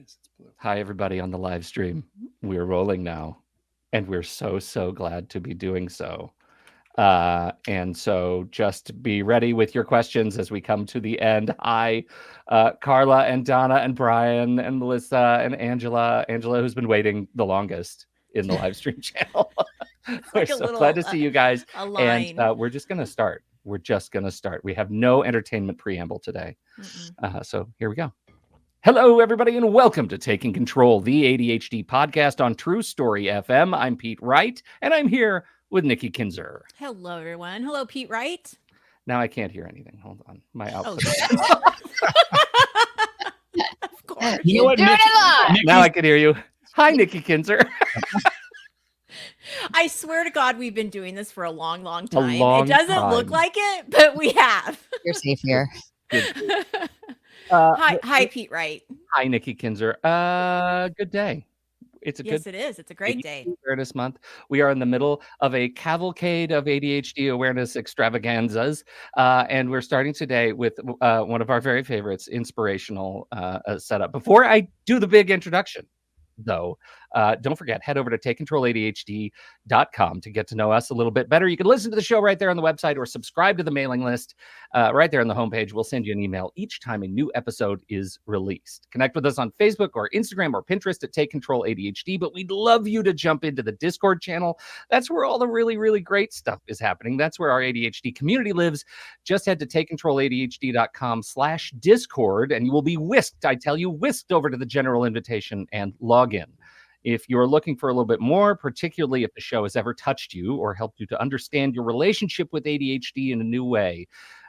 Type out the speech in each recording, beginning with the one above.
is. It's blue. Hi, everybody on the live stream. We're rolling now, and we're so glad to be doing so. And so just be ready with your questions as we come to the end. Hi, Carla and Donna and Brian and Melissa and Angela. Angela, who's been waiting the longest in the live stream channel. We're so glad to see you guys. And we're just going to start. We have no entertainment preamble today. So here we go. Hello, everybody, and welcome to Taking Control, the ADHD podcast on True Story FM. I'm Pete Wright, and I'm here with Nikki Kinzer. Hello, everyone. Hello, Pete Wright. Now I can't hear anything. Hold on. My output. Of course. You know what? Now I can hear you. Hi, Nikki Kinzer. I swear to God, we've been doing this for a long time. It doesn't look like it, but we have. You're safe here. Hi, Pete Wright. Hi, Nikki Kinzer. Good day. It is. It's a great day. Awareness Month. We are in the middle of a cavalcade of ADHD awareness extravaganzas, and we're starting today with one of our very favorites, inspirational setup. Before I do the big introduction, though, don't forget, head over to takecontroladhd.com to get to know us a little bit better. You can listen to the show right there on the website or subscribe to the mailing list right there on the homepage. We'll send you an email each time a new episode is released. Connect with us on Facebook or Instagram or Pinterest at Take Control ADHD, but we'd love you to jump into the Discord channel. That's where all the really great stuff is happening. That's where our ADHD community lives. Just head to takecontroladhd.com/Discord and you will be whisked over to the general invitation and log in. If you're looking for a little bit more, particularly if the show has ever touched you or helped you to understand your relationship with ADHD in a new way,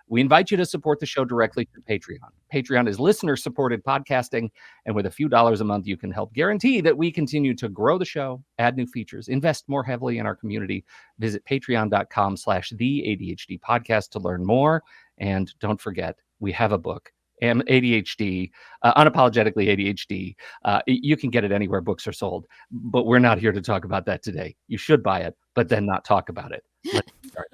we invite you to support the show directly through Patreon. Patreon is listener-supported podcasting, and with a few dollars a month, you can help guarantee that we continue to grow the show, add new features, invest more heavily in our community. Visit patreon.com/the ADHD podcast to learn more. And don't forget, we have a book. ADHD, Unapologetically ADHD. You can get it anywhere books are sold, but we're not here to talk about that today. You should buy it, but then not talk about it. Let's start.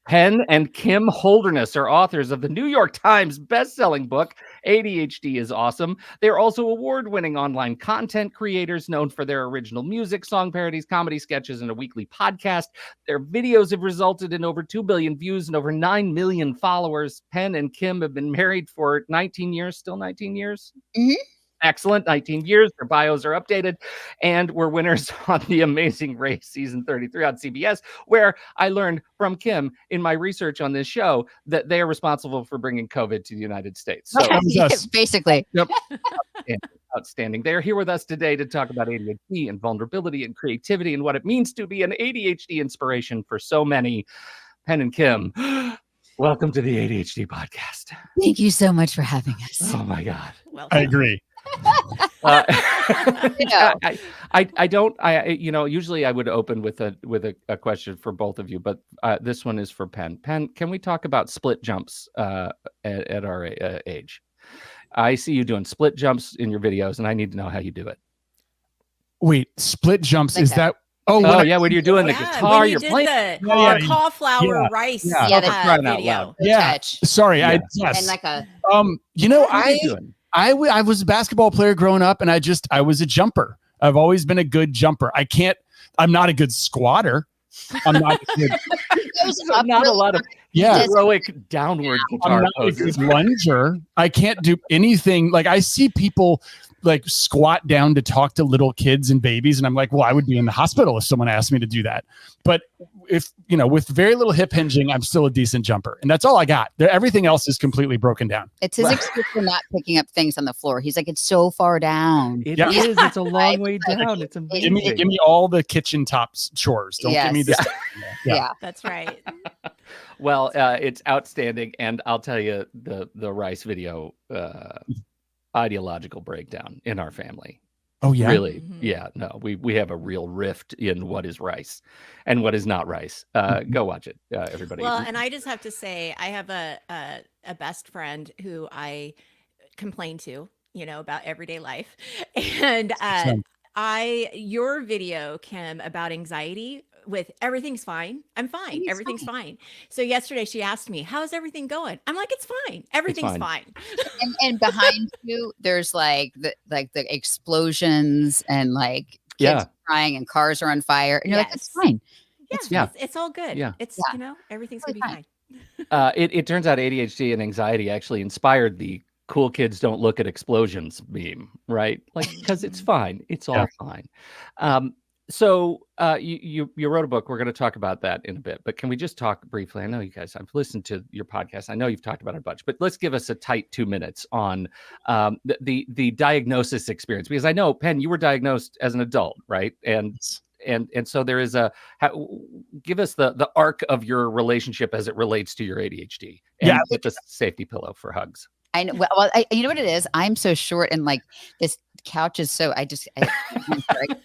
Penn and Kim Holderness are authors of the New York Times best-selling book, ADHD is Awesome. They're also award-winning online content creators known for their original music, song parodies, comedy sketches, and a weekly podcast. Their videos have resulted in over 2 billion views and over 9 million followers. Penn and Kim have been married for 19 years, still 19 years? Mm-hmm. Excellent. 19 years. Their bios are updated. And we're winners on The Amazing Race season 33 on CBS, where I learned from Kim in my research on this show that they are responsible for bringing COVID to the United States. So, basically. Yep. Outstanding. They're here with us today to talk about ADHD and vulnerability and creativity and what it means to be an ADHD inspiration for so many. Penn and Kim, welcome to the ADHD podcast. Thank you so much for having us. Oh, my God. Welcome. I agree. Usually I would open with a question for both of you, but this one is for Penn. Penn, can we talk about split jumps at our age? I see you doing split jumps in your videos, and I need to know how you do it. Wait, split jumps, like is that? When you're doing the guitar, you're playing the cauliflower rice video. Sorry, and like a I was a basketball player growing up, and I was a jumper. I've always been a good jumper. I'm not a good squatter. I'm not a good. Not a lot of heroic downward guitar I'm not poses. A good lunger. I can't do anything. Like, I see people like squat down to talk to little kids and babies, and I'm like, well, I would be in the hospital if someone asked me to do that. But if with very little hip hinging, I'm still a decent jumper, and that's all I got. Everything else is completely broken down. It's his excuse for not picking up things on the floor. He's like, it's so far down. It is. It's a long way down. It's amazing. Give me all the kitchen tops chores. Don't give me this. Yeah, that's right. Well, it's outstanding, and I'll tell you the rice video ideological breakdown in our family. Oh yeah, really? Mm-hmm. Yeah. No, we have a real rift in what is rice and what is not rice. Go watch it, everybody. Well, and I just have to say, I have a best friend who I complain to, about everyday life, and your video, Kim, about anxiety with everything's fine. I'm fine. Everything's fine. So yesterday she asked me, how's everything going? I'm like, it's fine. Everything's fine. And behind you, there's like the explosions and like kids crying and cars are on fire. And you're like, it's fine. It's all good. Yeah. It's, everything's going to be fine. It turns out ADHD and anxiety actually inspired the cool kids don't look at explosions meme, right? Like, because it's fine. It's all fine. So you wrote a book. We're going to talk about that in a bit, but can we just talk briefly? I know you guys, I've listened to your podcast. I know you've talked about it a bunch, but let's give us a tight 2 minutes on the diagnosis experience, because I know, Penn, you were diagnosed as an adult, right? And so there is give us the arc of your relationship as it relates to your ADHD, and get the safety pillow for hugs. I know. Well, you know what it is? I'm so short, and like this couch is so. I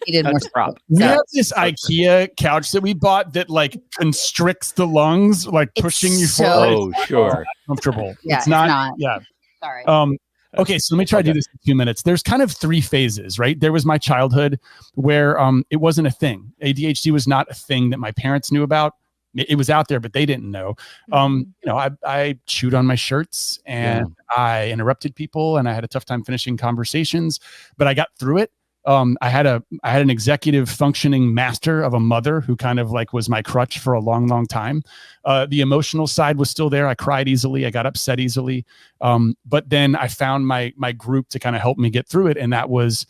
needed more prop. We have this IKEA couch that we bought that like constricts the lungs, like pushing you forward. Oh, sure. Comfortable. Yeah, it's not. Yeah. Sorry. Okay, so let me try to do this in 2 minutes. There's kind of 3 phases, right? There was my childhood where it wasn't a thing. ADHD was not a thing that my parents knew about. It was out there, but they didn't know. I chewed on my shirts and I interrupted people and I had a tough time finishing conversations, but I got through it. I had an executive functioning master of a mother who kind of like was my crutch for a long, long time. The emotional side was still there. I cried easily. I got upset easily. But then I found my group to kind of help me get through it. And that was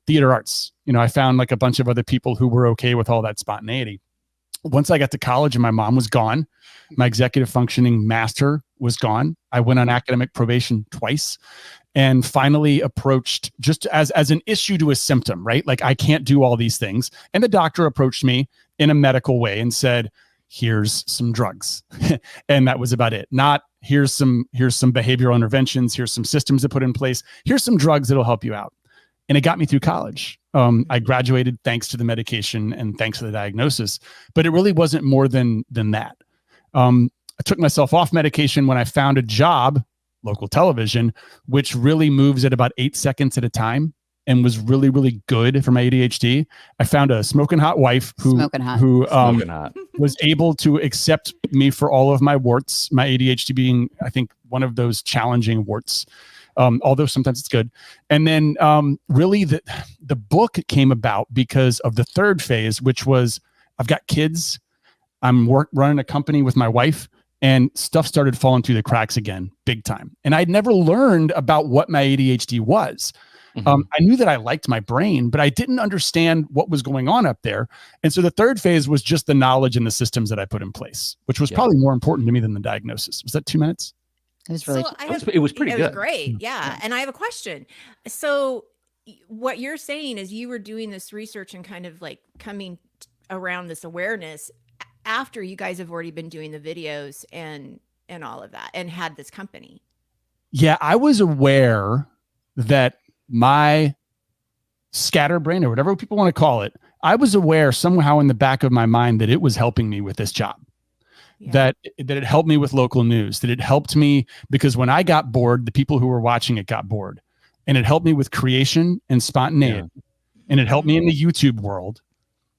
theater arts. I found like a bunch of other people who were okay with all that spontaneity. Once I got to college and my mom was gone, my executive functioning master was gone. I went on academic probation twice and finally approached just as an issue to a symptom, right? Like I can't do all these things. And the doctor approached me in a medical way and said, here's some drugs. And that was about it. Not here's some behavioral interventions. Here's some systems to put in place. Here's some drugs that'll help you out. And it got me through college. I graduated thanks to the medication and thanks to the diagnosis, but it really wasn't more than that. I took myself off medication when I found a job, local television, which really moves at about 8 seconds at a time and was really, really good for my ADHD. I found a smoking hot wife who was able to accept me for all of my warts, my ADHD being, I think, one of those challenging warts. Although sometimes it's good. And then really the book came about because of the third phase, which was I've got kids. I'm running a company with my wife and stuff started falling through the cracks again, big time. And I'd never learned about what my ADHD was. I knew that I liked my brain, but I didn't understand what was going on up there. And so the third phase was just the knowledge and the systems that I put in place, which was probably more important to me than the diagnosis. Was that 2 minutes? It was really it was pretty good. It was great. Yeah. And I have a question. So what you're saying is you were doing this research and kind of like coming around this awareness after you guys have already been doing the videos and all of that and had this company. Yeah, I was aware that my scatterbrain or whatever people want to call it, I was aware somehow in the back of my mind that it was helping me with this job. That it helped me with local news, that it helped me because when I got bored, the people who were watching it got bored, and it helped me with creation and spontaneity, and it helped me in the YouTube world.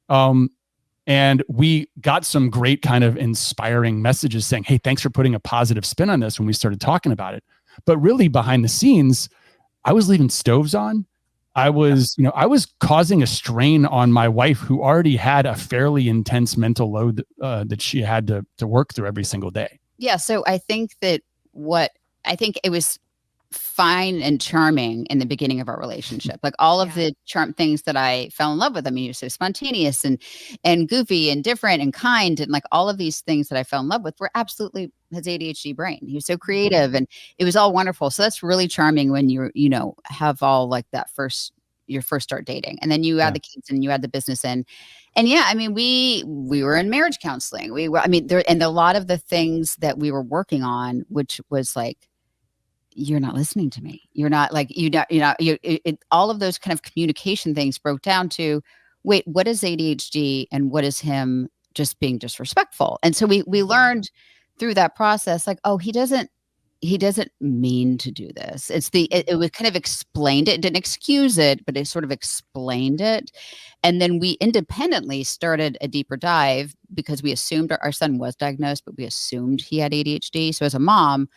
And we got some great kind of inspiring messages saying, hey, thanks for putting a positive spin on this when we started talking about it. But really behind the scenes, I was leaving stoves on. I was causing a strain on my wife who already had a fairly intense mental load that she had to work through every single day. Yeah. So I think that it was fine and charming in the beginning of our relationship. Like all of the charm things that I fell in love with. I mean, you're so spontaneous and goofy and different and kind. And like all of these things that I fell in love with were absolutely his ADHD brain. He was so creative and it was all wonderful. So that's really charming when have all like your first start dating. And then you add the kids and you add the business in. And yeah, I mean, we were in marriage counseling. And a lot of the things that we were working on, which was like, you're not listening to me. You're not like, all of those kind of communication things broke down to, wait, what is ADHD and what is him just being disrespectful? And so we learned through that process, like, oh, he doesn't he doesn't mean to do this. It was kind of explained it. It didn't excuse it, but it sort of explained it. And then we independently started a deeper dive because we assumed our son was diagnosed, but we assumed he had ADHD. So as a mom,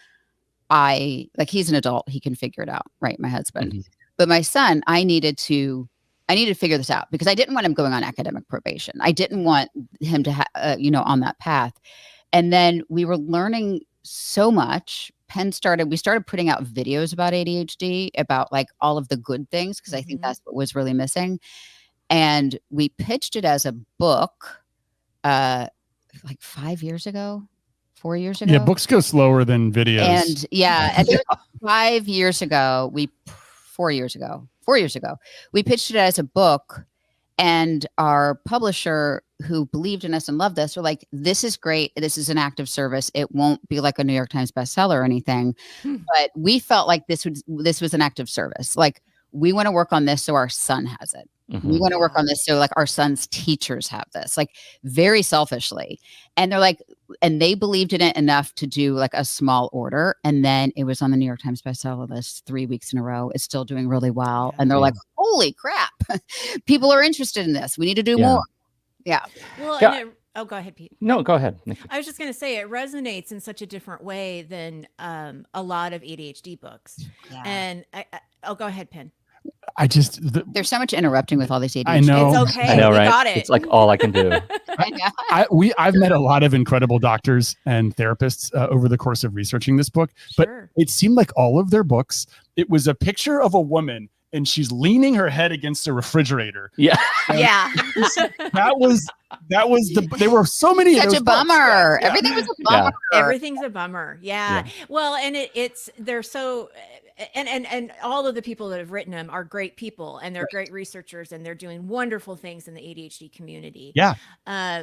he's an adult, he can figure it out, right? My husband. Mm-hmm. But my son, I needed to figure this out because I didn't want him going on academic probation. I didn't want him to on that path. And then we were learning so much. We started putting out videos about ADHD, about like all of the good things, because I think that's what was really missing. And we pitched it as a book like 5 years ago, 4 years ago. Yeah, books go slower than videos. And and 5 years ago, 4 years ago, we pitched it as a book. And our publisher, who believed in us and loved us, were like, this is great. This is an active service. It won't be like a New York Times bestseller or anything. But we felt like this was an active service. Like, we want to work on this so our son has it. We want to work on this so like our son's teachers have this, like very selfishly. And they're like, and they believed in it enough to do like a small order. And then it was on the New York Times bestseller list 3 weeks in a row. It's still doing really well. And they're like, holy crap, people are interested in this. We need to do more. Yeah. Well, oh, go ahead, Pete. No, go ahead. I was just going to say it resonates in such a different way than a lot of ADHD books. Yeah. And go ahead, Penn. There's so much interrupting with all these ADHD. I know. It's okay. I know, right? We got it. It's like all I can do. I've met a lot of incredible doctors and therapists over the course of researching this book, but it seemed like all of their books, it was a picture of a woman and she's leaning her head against a refrigerator. Yeah. Yeah. There were so many such of those a bummer. Yeah. Everything was a bummer. Everything's a bummer. Yeah. Well, and they're so, and all of the people that have written them are great people, and they're great researchers, and they're doing wonderful things in the ADHD community. Yeah.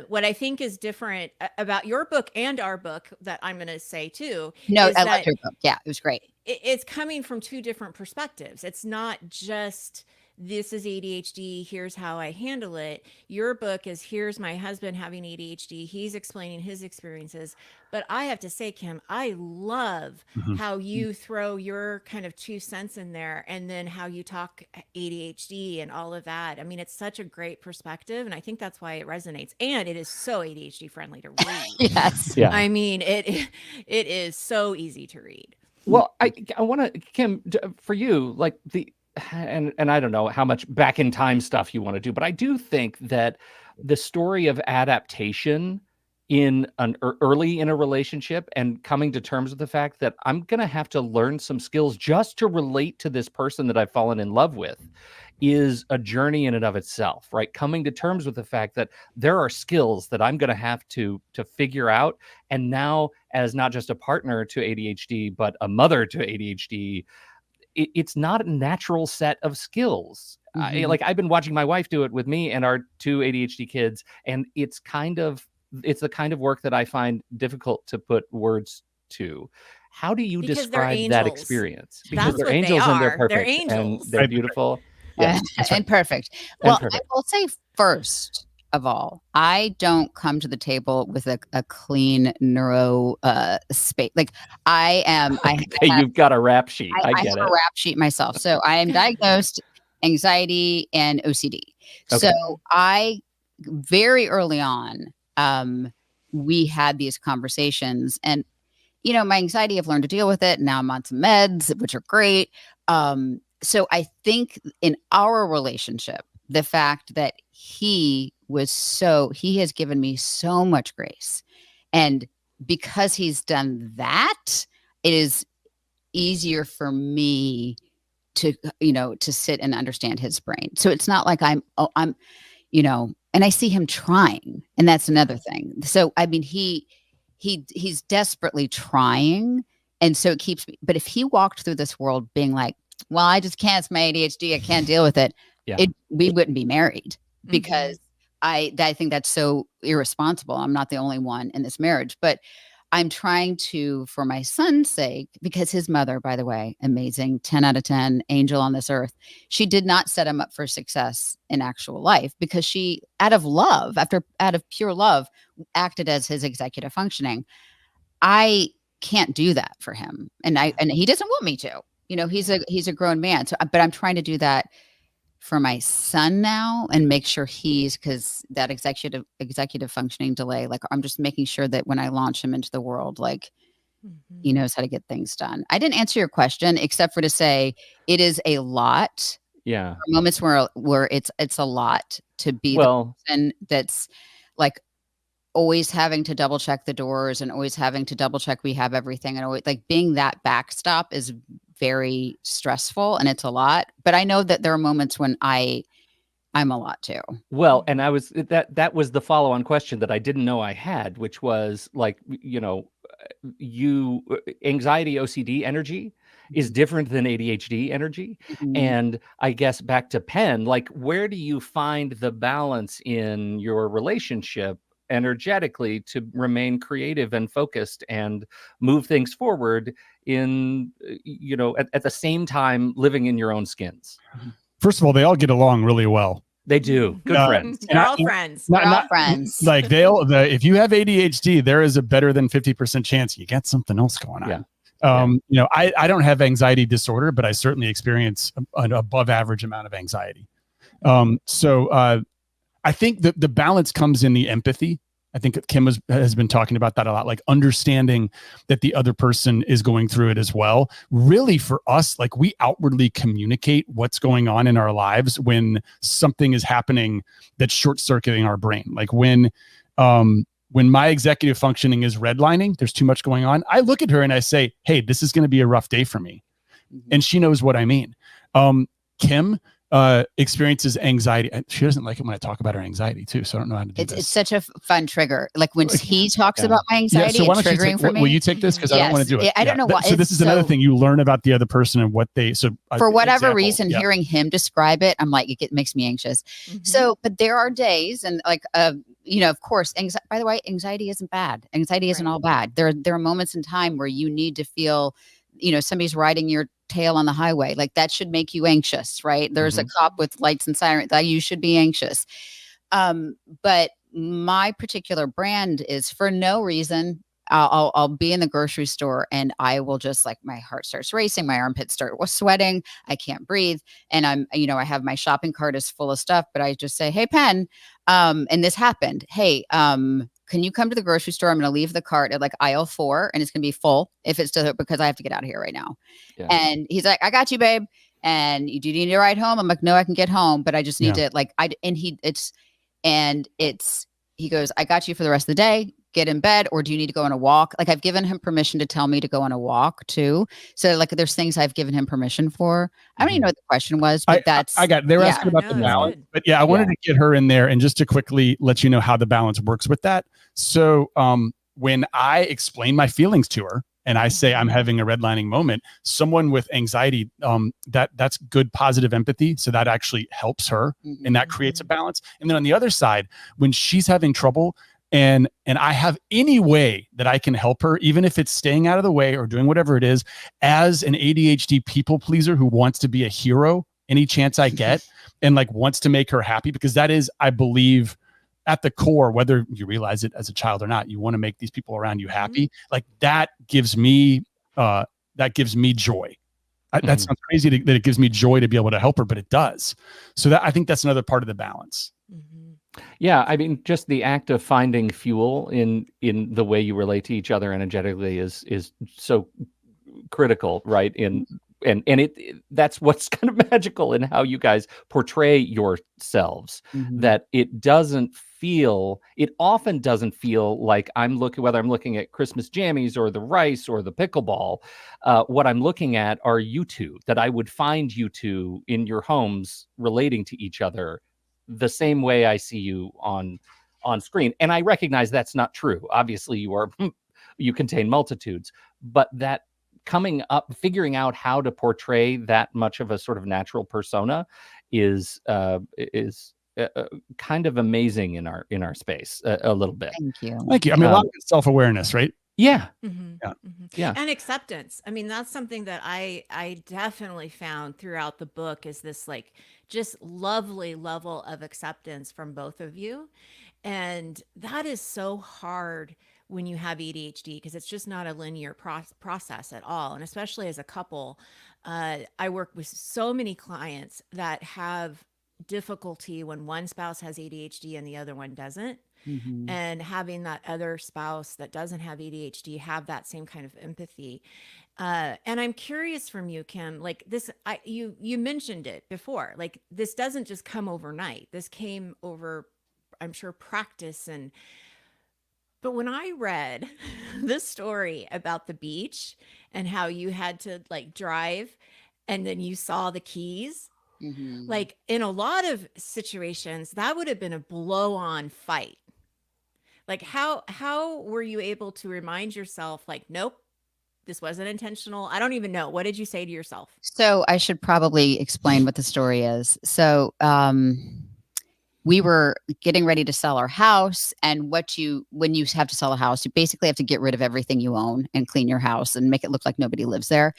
What I think is different about your book and our book that I'm going to say too. No, I love your book. Yeah, it was great. It's coming from two different perspectives. It's not just, this is ADHD, here's how I handle it. Your book is, here's my husband having ADHD, he's explaining his experiences. But I have to say, Kim, I love how you throw your kind of 2 cents in there, and then how you talk ADHD and all of that. I mean, it's such a great perspective, and I think that's why it resonates. And it is so ADHD friendly to read. Yes. Yeah. I mean, it is so easy to read. Well, I want to, Kim, for you, like and I don't know how much back in time stuff you want to do, but I do think that the story of adaptation early in a relationship and coming to terms with the fact that I'm going to have to learn some skills just to relate to this person that I've fallen in love with is a journey in and of itself, right? Coming to terms with the fact that there are skills that I'm going to have to figure out. And now, as not just a partner to ADHD, but a mother to ADHD, it's not a natural set of skills. I've been watching my wife do it with me and our 2 ADHD kids, and it's the kind of work that I find difficult to put words to. How do you describe that experience? Because they're angels and they're perfect. They're angels. And they're beautiful. Yeah, and perfect. Well, I will say first of all, I don't come to the table with a clean neuro space. Like you've got a rap sheet. I get it. have a rap sheet myself. So I am diagnosed anxiety and OCD. Okay. So I very early on, we had these conversations, and my anxiety, I've learned to deal with it. Now I'm on some meds, which are great. So I think in our relationship, the fact that he has given me so much grace, and because he's done that, it is easier for me to sit and understand his brain. So it's not like I'm and I see him trying, and that's another thing. So, I mean, he's desperately trying. And so it keeps me, but if he walked through this world being like, well, I just can't, it's my ADHD, I can't deal with it. We wouldn't be married, because I think that's so irresponsible. I'm not the only one in this marriage, but I'm trying to, for my son's sake, because his mother, by the way, amazing, 10 out of 10, angel on this earth. She did not set him up for success in actual life, because she, out of love, out of pure love, acted as his executive functioning. I can't do that for him. And he doesn't want me to, he's a grown man. So, but I'm trying to do that for my son now and make sure because that executive functioning delay, like I'm just making sure that when I launch him into the world, like he knows how to get things done. I didn't answer your question except for to say it is a lot. Yeah. Moments where it's a lot to be the person that's like always having to double check the doors and always having to double check we have everything, and always like being that backstop is very stressful and it's a lot. But I know that there are moments when I'm a lot too. Well, and I was that was the follow-on question that I didn't know I had, which was like, anxiety, OCD energy is different than ADHD energy. Mm-hmm. And I guess back to Penn, like, where do you find the balance in your relationship energetically to remain creative and focused and move things forward in, at the same time living in your own skins? First of all, they all get along really well. They do. Good friends. They're all friends. They're all friends. Like if you have ADHD, there is a better than 50% chance you got something else going on. Yeah. I don't have anxiety disorder, but I certainly experience an above average amount of anxiety. So I think that the balance comes in the empathy. I think Kim has been talking about that a lot, like understanding that the other person is going through it as well. Really, for us, like we outwardly communicate what's going on in our lives when something is happening that's short-circuiting our brain. Like when my executive functioning is redlining, there's too much going on. I look at her and I say, "Hey, this is going to be a rough day for me," and she knows what I mean. Kim experiences anxiety. She doesn't like it when I talk about her anxiety too, so I don't know how to do this. It's such a fun trigger. Like when he talks about my anxiety, so why it's don't triggering for me. Will you take this? Because I don't want to do it. I don't know why. So this is another thing you learn about the other person and what they. So for whatever reason, hearing him describe it, I'm like, it makes me anxious. So, but there are days, and like, of course, by the way, anxiety isn't bad. Anxiety isn't all bad. There are moments in time where you need to feel, somebody's riding your tail on the highway, like that should make you anxious, right? There's a cop with lights and sirens, that you should be anxious. But my particular brand is for no reason. I'll be in the grocery store and I will just like my heart starts racing, my armpits start sweating, I can't breathe, and I'm I have my shopping cart is full of stuff, but I just say, "Hey, Penn, and this happened. Hey, can you come to the grocery store? I'm going to leave the cart at like aisle 4 and it's going to be full if it's still, because I have to get out of here right now." Yeah. And he's like, "I got you, babe. And do you need a ride home?" I'm like, "No, I can get home, but I just need to like, he goes, "I got you for the rest of the day. Get in bed, or do you need to go on a walk?" Like I've given him permission to tell me to go on a walk too. So like there's things I've given him permission for. I don't even know what the question was, but they were asking about the balance. But I wanted to get her in there and just to quickly let you know how the balance works with that. So when I explain my feelings to her and I say I'm having a redlining moment, someone with anxiety, that's good positive empathy. So that actually helps her and that creates a balance. And then on the other side, when she's having trouble, and I have any way that I can help her, even if it's staying out of the way or doing whatever it is, as an ADHD people pleaser who wants to be a hero any chance I get and like wants to make her happy, because that is, I believe, at the core, whether you realize it as a child or not, you want to make these people around you happy. Like that gives me joy. That sounds crazy that it gives me joy to be able to help her, but it does. So I think that's another part of the balance. Yeah, I mean, just the act of finding fuel in the way you relate to each other energetically is so critical, right? And that's what's kind of magical in how you guys portray yourselves. That it often doesn't feel like whether I'm looking at Christmas jammies or the rice or the pickleball. What I'm looking at are you two, that I would find you two in your homes relating to each other the same way I see you on screen. And I recognize that's not true. Obviously you contain multitudes, but that figuring out how to portray that much of a sort of natural persona is kind of amazing in our space a little bit. Thank you. I mean, a lot of self-awareness, right? Yeah. Yeah. And acceptance. I mean, that's something that I definitely found throughout the book, is this like just lovely level of acceptance from both of you. And that is so hard when you have ADHD, because it's just not a linear process at all. And especially as a couple, I work with so many clients that have difficulty when one spouse has ADHD and the other one doesn't. Mm-hmm. And having that other spouse that doesn't have ADHD have that same kind of empathy. And I'm curious from you, Kim, like this, you mentioned it before, like this doesn't just come overnight. This came over, I'm sure, practice. But when I read this story about the beach and how you had to like drive and then you saw the keys, Mm-hmm. like in a lot of situations, that would have been a blow-on fight. Like how were you able to remind yourself like, nope, this wasn't intentional? I don't even know. What did you say to yourself? So I should probably explain what the story is. So we were getting ready to sell our house, and when you have to sell a house, you basically have to get rid of everything you own and clean your house and make it look like nobody lives there.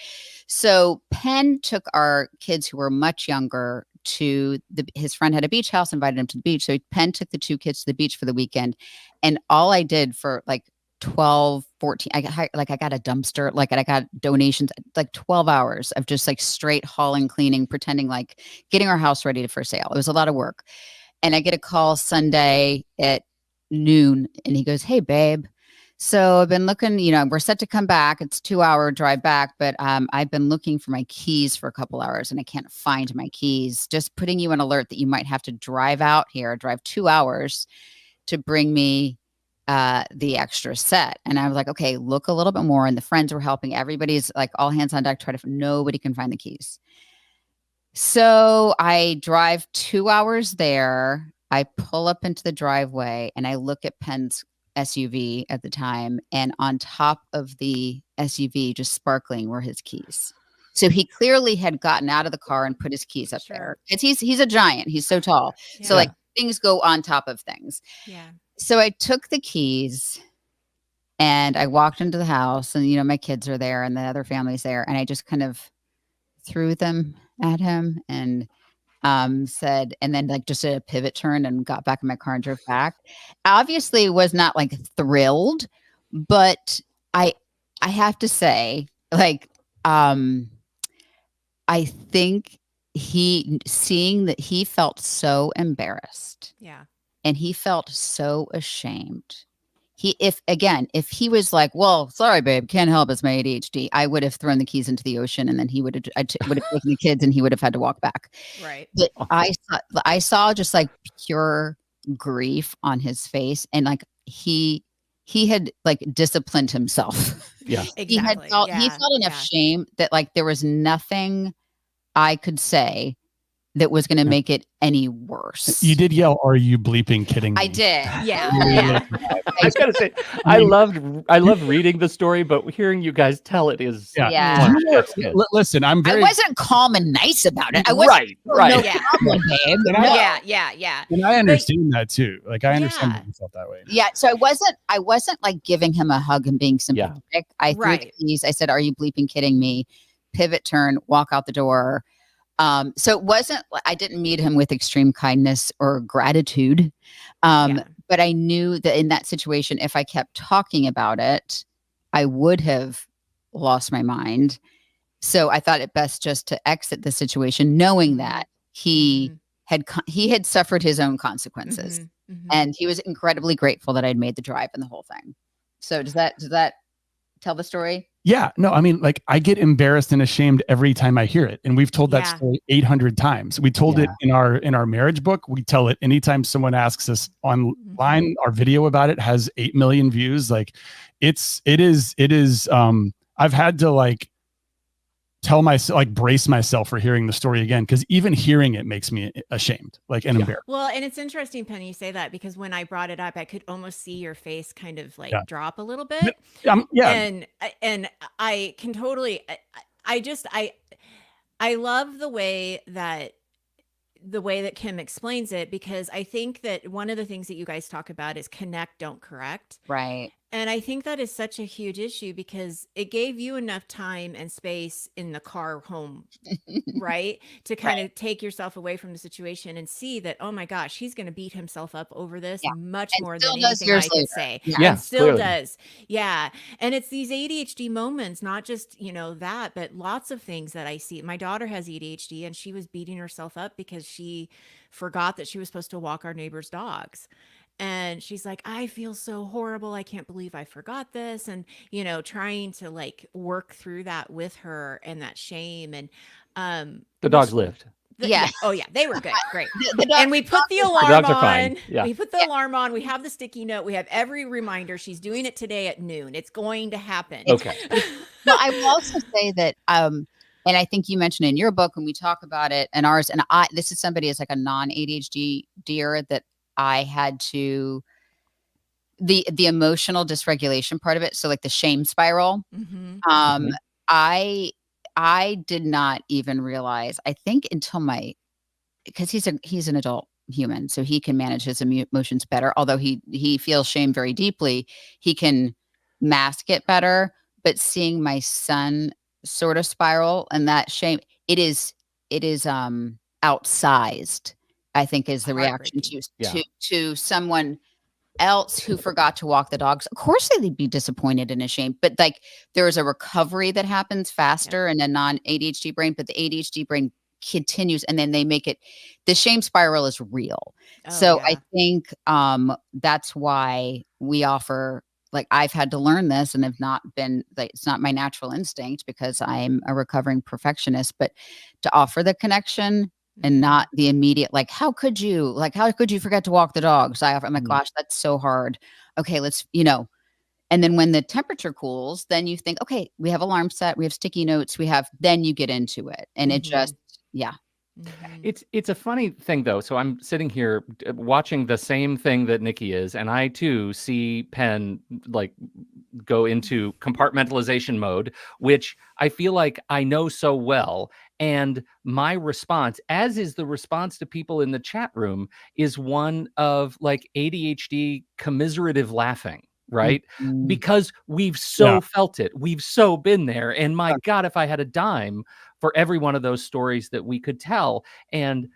So Penn took our kids who were much younger to his friend had a beach house, invited him to the beach. So Penn took the two kids to the beach for the weekend. And all I did for like 12, 14, I got a dumpster, like I got donations, like 12 hours of just like straight hauling, cleaning, pretending like getting our house ready for sale. It was a lot of work. And I get a call Sunday at noon and he goes, "Hey babe, so I've been looking, we're set to come back. It's 2-hour drive back, but I've been looking for my keys for a couple hours and I can't find my keys. Just putting you on alert that you might have to drive 2 hours to bring me the extra set." And I was like, okay, look a little bit more. And the friends were helping. Everybody's like all hands on deck, nobody can find the keys. So I drive 2 hours there. I pull up into the driveway and I look at Penn's SUV at the time. And on top of the SUV, just sparkling, were his keys. So he clearly had gotten out of the car and put his keys up there. He's a giant. He's so tall. Yeah. So like things go on top of things. Yeah. So I took the keys and I walked into the house and, my kids are there and the other family's there. And I just kind of threw them at him and said, and then like just did a pivot turn and got back in my car and drove back. Obviously was not like thrilled, but I have to say, like, I think seeing that he felt so embarrassed. Yeah. And he felt so ashamed. If he was like, "Well, sorry, babe, can't help, it's my ADHD," I would have thrown the keys into the ocean, and then he would have taken the kids, and he would have had to walk back. Right. But I saw just like pure grief on his face, and like he had like disciplined himself. Yeah, exactly. He felt enough shame that like there was nothing I could say that was going to make it any worse. You did yell, "Are you bleeping kidding me?" I did. Yeah. I was going to say, I love reading the story, but hearing you guys tell it is. Yeah. Listen, I wasn't calm and nice about it. I wasn't. Right. No problem, babe. Yeah. And I understand that too. Like I understand that you felt that way. Yeah. So I wasn't like giving him a hug and being sympathetic. Yeah. I threw the keys. I said, "Are you bleeping kidding me?" Pivot turn, walk out the door. So it wasn't, I didn't meet him with extreme kindness or gratitude. But I knew that in that situation, if I kept talking about it, I would have lost my mind. So I thought it best just to exit the situation, knowing that he had suffered his own consequences. Mm-hmm. Mm-hmm. And he was incredibly grateful that I'd made the drive and the whole thing. So does that tell the story? Yeah, no, I mean, like I get embarrassed and ashamed every time I hear it. And we've told that story 800 times. We told it in our marriage book. We tell it anytime someone asks us online. Our video about it has 8 million views. Like it is I've had to like tell myself, like brace myself for hearing the story again, because even hearing it makes me ashamed, like and embarrassed. Well, and it's interesting, Penny, you say that, because when I brought it up, I could almost see your face kind of like drop a little bit. And I can totally, I love the way that Kim explains it, because I think that one of the things that you guys talk about is connect, don't correct. Right. And I think that is such a huge issue because it gave you enough time and space in the car home, right? To kind of take yourself away from the situation and see that, oh my gosh, he's going to beat himself up over this much And more still than does anything years I could later. say. Yeah. And still clearly. does. Yeah. And it's these ADHD moments, not just, you know, that, but lots of things that I see. My daughter has ADHD and she was beating herself up because she forgot that she was supposed to walk our neighbor's dogs. And she's like, I feel so horrible. I can't believe I forgot this. And, you know, trying to like work through that with her and that shame. And, The dogs lived. Yeah. Oh yeah. They were good. Great. The And we put the The alarm dogs are fine. on. Yeah. We put the alarm on. We have the sticky note. We have every reminder. She's doing it today at noon. It's going to happen. Okay. Well, I will also say that, and I think you mentioned in your book when we talk about it and ours, and this is somebody as like a non-ADHD dear that I had to, the emotional dysregulation part of it. So like the shame spiral. Mm-hmm. I did not even realize, I think until because he's an adult human, so he can manage his emotions better. Although he feels shame very deeply, he can mask it better. But seeing my son sort of spiral and that shame, it is outsized, I think, is the reaction to someone else who forgot to walk the dogs. Of course they'd be disappointed and ashamed, but like there is a recovery that happens faster in a non-ADHD brain, but the ADHD brain continues, and then they make it, the shame spiral is real. I think that's why we offer, like, I've had to learn this and have not been like, it's not my natural instinct because I'm a recovering perfectionist, but to offer the connection and not the immediate, like, how could you forget to walk the dogs? I'm like, gosh, that's so hard. Okay, let's, and then when the temperature cools, then you think, okay, we have alarm set, we have sticky notes, then you get into it. And it just, It's a funny thing though. So I'm sitting here watching the same thing that Nikki is, and I too see Penn like go into compartmentalization mode, which I feel like I know so well. And my response, as is the response to people in the chat room, is one of like ADHD commiserative laughing. Right? Because we've so felt it. We've so been there. And my God, if I had a dime for every one of those stories that we could tell. And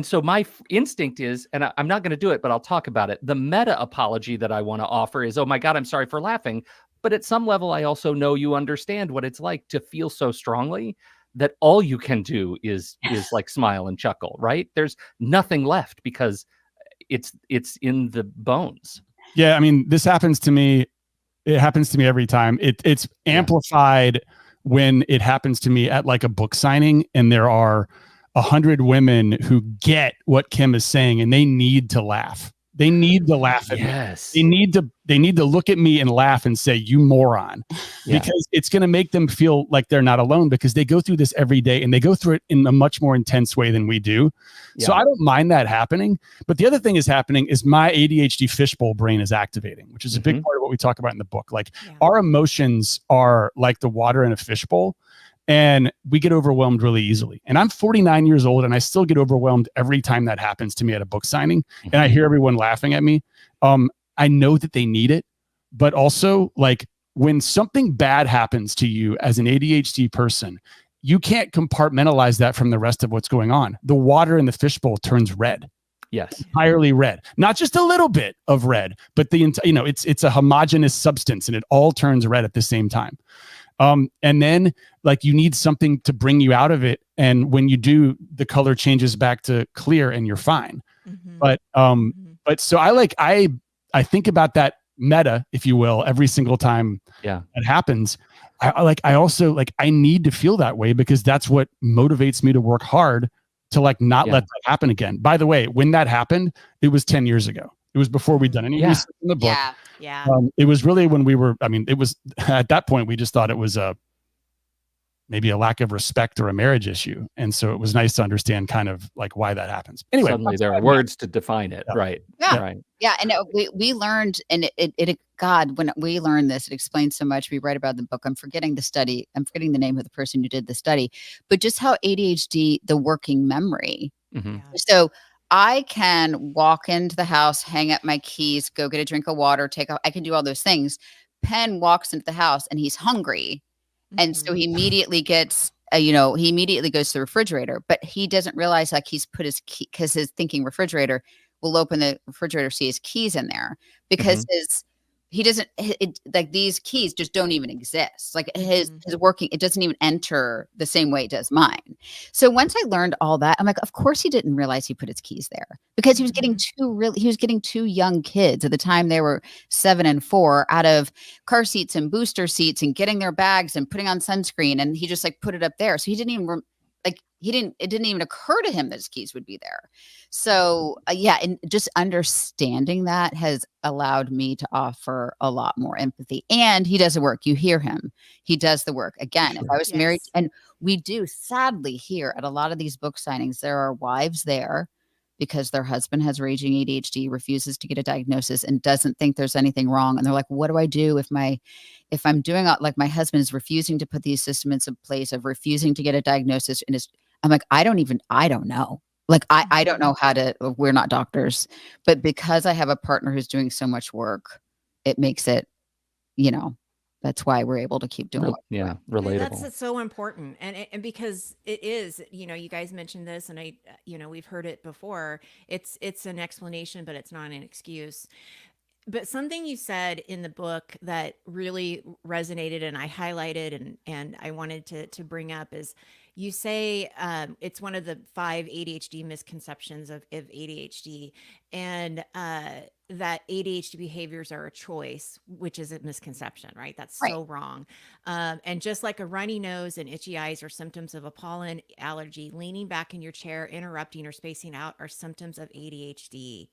so my instinct is, and I'm not going to do it, but I'll talk about it. The meta apology that I want to offer is, oh my God, I'm sorry for laughing. But at some level, I also know you understand what it's like to feel so strongly that all you can do is like smile and chuckle, right? There's nothing left because it's in the bones. Yeah, I mean, this happens to me. It happens to me every time. It's amplified when it happens to me at like a book signing, and there are 100 women who get what Kim is saying, and they need to laugh. They need to laugh at me. They need to look at me and laugh and say, "You moron," because it's going to make them feel like they're not alone, because they go through this every day, and they go through it in a much more intense way than we do. So I don't mind that happening. But the other thing is happening is my ADHD fishbowl brain is activating, which is a big part of what we talk about in the book. Like our emotions are like the water in a fishbowl, and we get overwhelmed really easily. And I'm 49 years old, and I still get overwhelmed every time that happens to me at a book signing, and I hear everyone laughing at me. I know that they need it, but also, like, when something bad happens to you as an ADHD person, you can't compartmentalize that from the rest of what's going on. The water in the fishbowl turns red. Yes. Entirely red. Not just a little bit of red, but it's a homogeneous substance, and it all turns red at the same time. And then, like, you need something to bring you out of it. And when you do, the color changes back to clear and you're fine. But so I think about that meta, if you will, every single time it happens. I need to feel that way, because that's what motivates me to work hard to like not let that happen again. By the way, when that happened, it was 10 years ago. It was before we'd done any research in the book. It was really when it was at that point, we just thought it was maybe a lack of respect or a marriage issue. And so it was nice to understand kind of like why that happens. Anyway, suddenly there are words to define it. Right. Right. Yeah. And we learned, and God, when we learned this, it explains so much. We write about the book. I'm forgetting the name of the person who did the study, but just how ADHD, the working memory. So I can walk into the house, hang up my keys, go get a drink of water, I can do all those things. Penn walks into the house and he's hungry. And so he immediately gets, he immediately goes to the refrigerator, but he doesn't realize like he's put his key, because his thinking refrigerator will open the refrigerator, see his keys in there, because like these keys just don't even exist. Like his working, it doesn't even enter the same way it does mine. So once I learned all that, I'm like, of course he didn't realize he put his keys there, because he was getting two young kids at the time. They were 7 and 4 out of car seats and booster seats and getting their bags and putting on sunscreen. And he just like put it up there. So he didn't even it didn't even occur to him that his keys would be there. So and just understanding that has allowed me to offer a lot more empathy. And he does the work. You hear him. He does the work. Again, sure. If I was married, and we do sadly hear at a lot of these book signings, there are wives there because their husband has raging ADHD, refuses to get a diagnosis, and doesn't think there's anything wrong. And they're like, what do I do if I'm doing like my husband is refusing to put these systems in place of refusing to get a diagnosis, and I'm like, I don't know. Like, I don't know we're not doctors, but because I have a partner who's doing so much work, it makes it, that's why we're able to keep doing it. Relatable. That's so important. And because it is, you guys mentioned this, and we've heard it before. It's an explanation, but it's not an excuse. But something you said in the book that really resonated and I highlighted and I wanted to bring up is, you say it's one of the 5 ADHD misconceptions of ADHD, and that ADHD behaviors are a choice, which is a misconception, right? That's so wrong. And just like a runny nose and itchy eyes are symptoms of a pollen allergy, leaning back in your chair, interrupting or spacing out are symptoms of ADHD.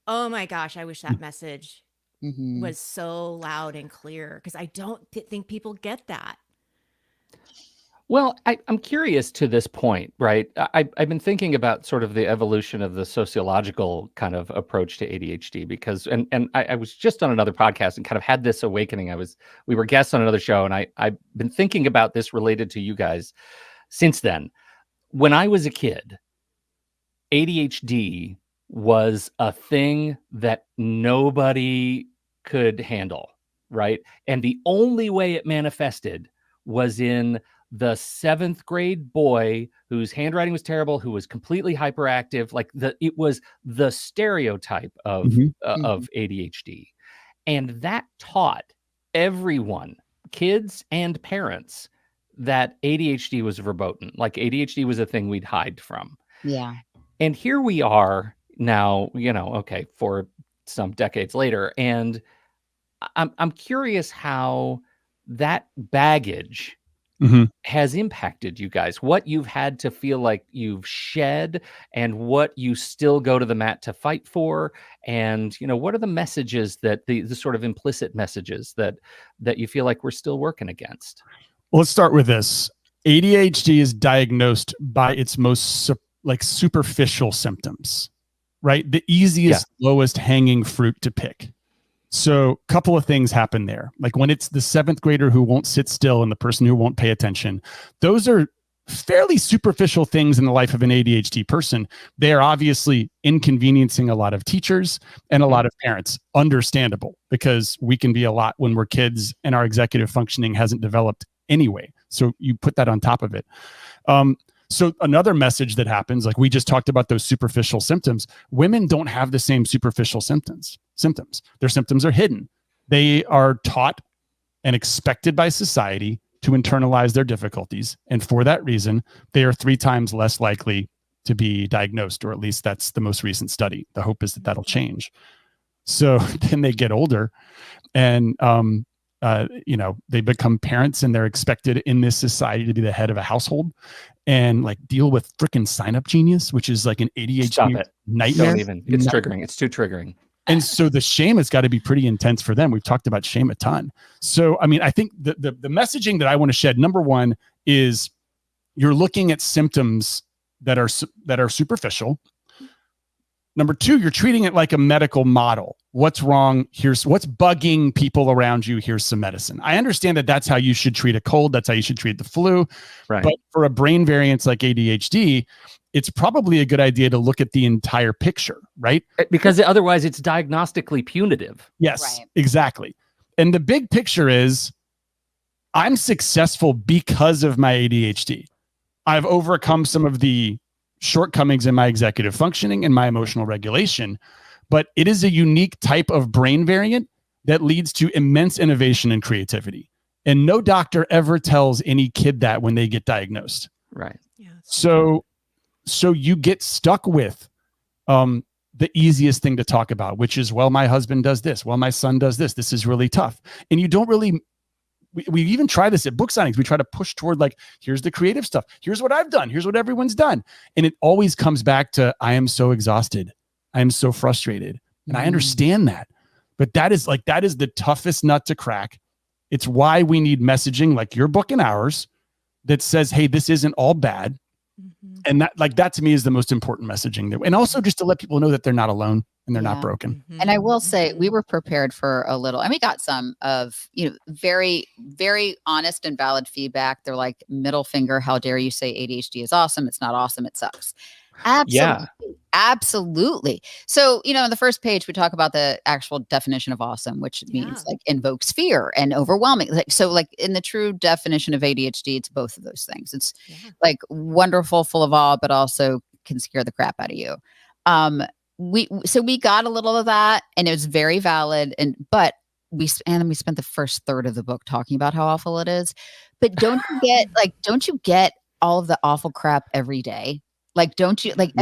Oh my gosh, I wish that message was so loud and clear, because I don't think people get that. Well, I'm curious to this point, right? I've been thinking about sort of the evolution of the sociological kind of approach to ADHD, because, and I was just on another podcast and kind of had this awakening. We were guests on another show, and I've been thinking about this related to you guys since then. When I was a kid, ADHD was a thing that nobody could handle, right? And the only way it manifested was in the 7th grade boy whose handwriting was terrible, who was completely hyperactive. Like it was the stereotype of ADHD. And that taught everyone, kids and parents, that ADHD was verboten. Like ADHD was a thing we'd hide from. Yeah. And here we are now, for some decades later. And I'm curious how that baggage has impacted you guys, what you've had to feel like you've shed, and what you still go to the mat to fight for. And, what are the messages that the sort of implicit messages that you feel like we're still working against? Well, let's start with this. ADHD is diagnosed by its most superficial symptoms, right? The easiest, lowest hanging fruit to pick. So a couple of things happen there. Like when it's the 7th grader who won't sit still and the person who won't pay attention, those are fairly superficial things in the life of an ADHD person. They are obviously inconveniencing a lot of teachers and a lot of parents. Understandable, because we can be a lot when we're kids and our executive functioning hasn't developed anyway. So you put that on top of it. So another message that happens, like we just talked about those superficial symptoms, women don't have the same superficial symptoms. Their symptoms are hidden. They are taught and expected by society to internalize their difficulties. And for that reason, they are 3 times less likely to be diagnosed, or at least that's the most recent study. The hope is that that'll change. So then they get older and, they become parents, and they're expected in this society to be the head of a household and like deal with freaking Sign Up Genius, which is like an ADHD nightmare. Don't even. It's triggering. It's too triggering. And so the shame has got to be pretty intense for them. We've talked about shame a ton. So, I mean, I think the messaging that I want to shed, number one, is you're looking at symptoms that are superficial. Number 2, you're treating it like a medical model. What's wrong? Here's what's bugging people around you. Here's some medicine. I understand that that's how you should treat a cold. That's how you should treat the flu. Right. But for a brain variance like ADHD, it's probably a good idea to look at the entire picture, right? Because otherwise it's diagnostically punitive. Yes, Right. exactly. And the big picture is I'm successful because of my ADHD. I've overcome some of the shortcomings in my executive functioning and my emotional regulation, but it is a unique type of brain variant that leads to immense innovation and creativity. And no doctor ever tells any kid that when they get diagnosed. Right. Yeah, So you get stuck with the easiest thing to talk about, which is, well, my husband does this. Well, my son does this. This is really tough. And you don't really, we even try this at book signings. We try to push toward like, here's the creative stuff. Here's what I've done. Here's what everyone's done. And it always comes back to, I am so exhausted. I am so frustrated. And I understand that. But that is the toughest nut to crack. It's why we need messaging like your book and ours that says, hey, this isn't all bad. And that to me is the most important messaging. And also just to let people know that they're not alone and they're not broken. And I will say we were prepared for a little, and we got some of, very, very honest and valid feedback. They're like, middle finger, how dare you say ADHD is awesome? It's not awesome. It sucks. Absolutely. Yeah. Absolutely. So, on the first page, we talk about the actual definition of awesome, which means like invokes fear and overwhelming. Like in the true definition of ADHD, it's both of those things. It's like wonderful, full of awe, but also can scare the crap out of you. We got a little of that, and it was very valid. But we spent the first third of the book talking about how awful it is. But don't you get all of the awful crap every day? Like, don't you we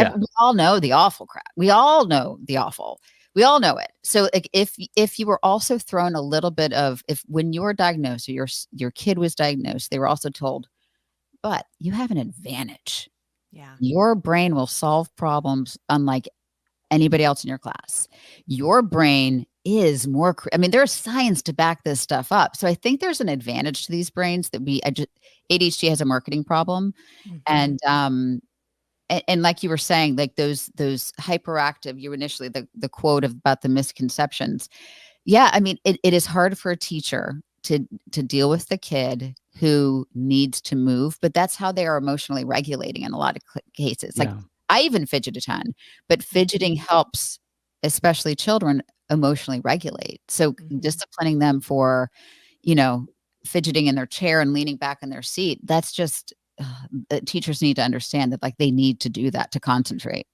all know the awful crap. We all know the awful. We all know it. So like, if you were also thrown a little bit of, if when you were diagnosed or your kid was diagnosed, they were also told, but you have an advantage. Yeah. Your brain will solve problems unlike anybody else in your class. Your brain is more, there's science to back this stuff up. So I think there's an advantage to these brains that ADHD has a marketing problem. And like you were saying, like those hyperactive, you initially, the quote about the misconceptions. Yeah. It is hard for a teacher to deal with the kid who needs to move, but that's how they are emotionally regulating in a lot of cases. Like I even fidget a ton, but fidgeting helps, especially children, emotionally regulate. So disciplining them for, fidgeting in their chair and leaning back in their seat, that's just, teachers need to understand that like they need to do that to concentrate.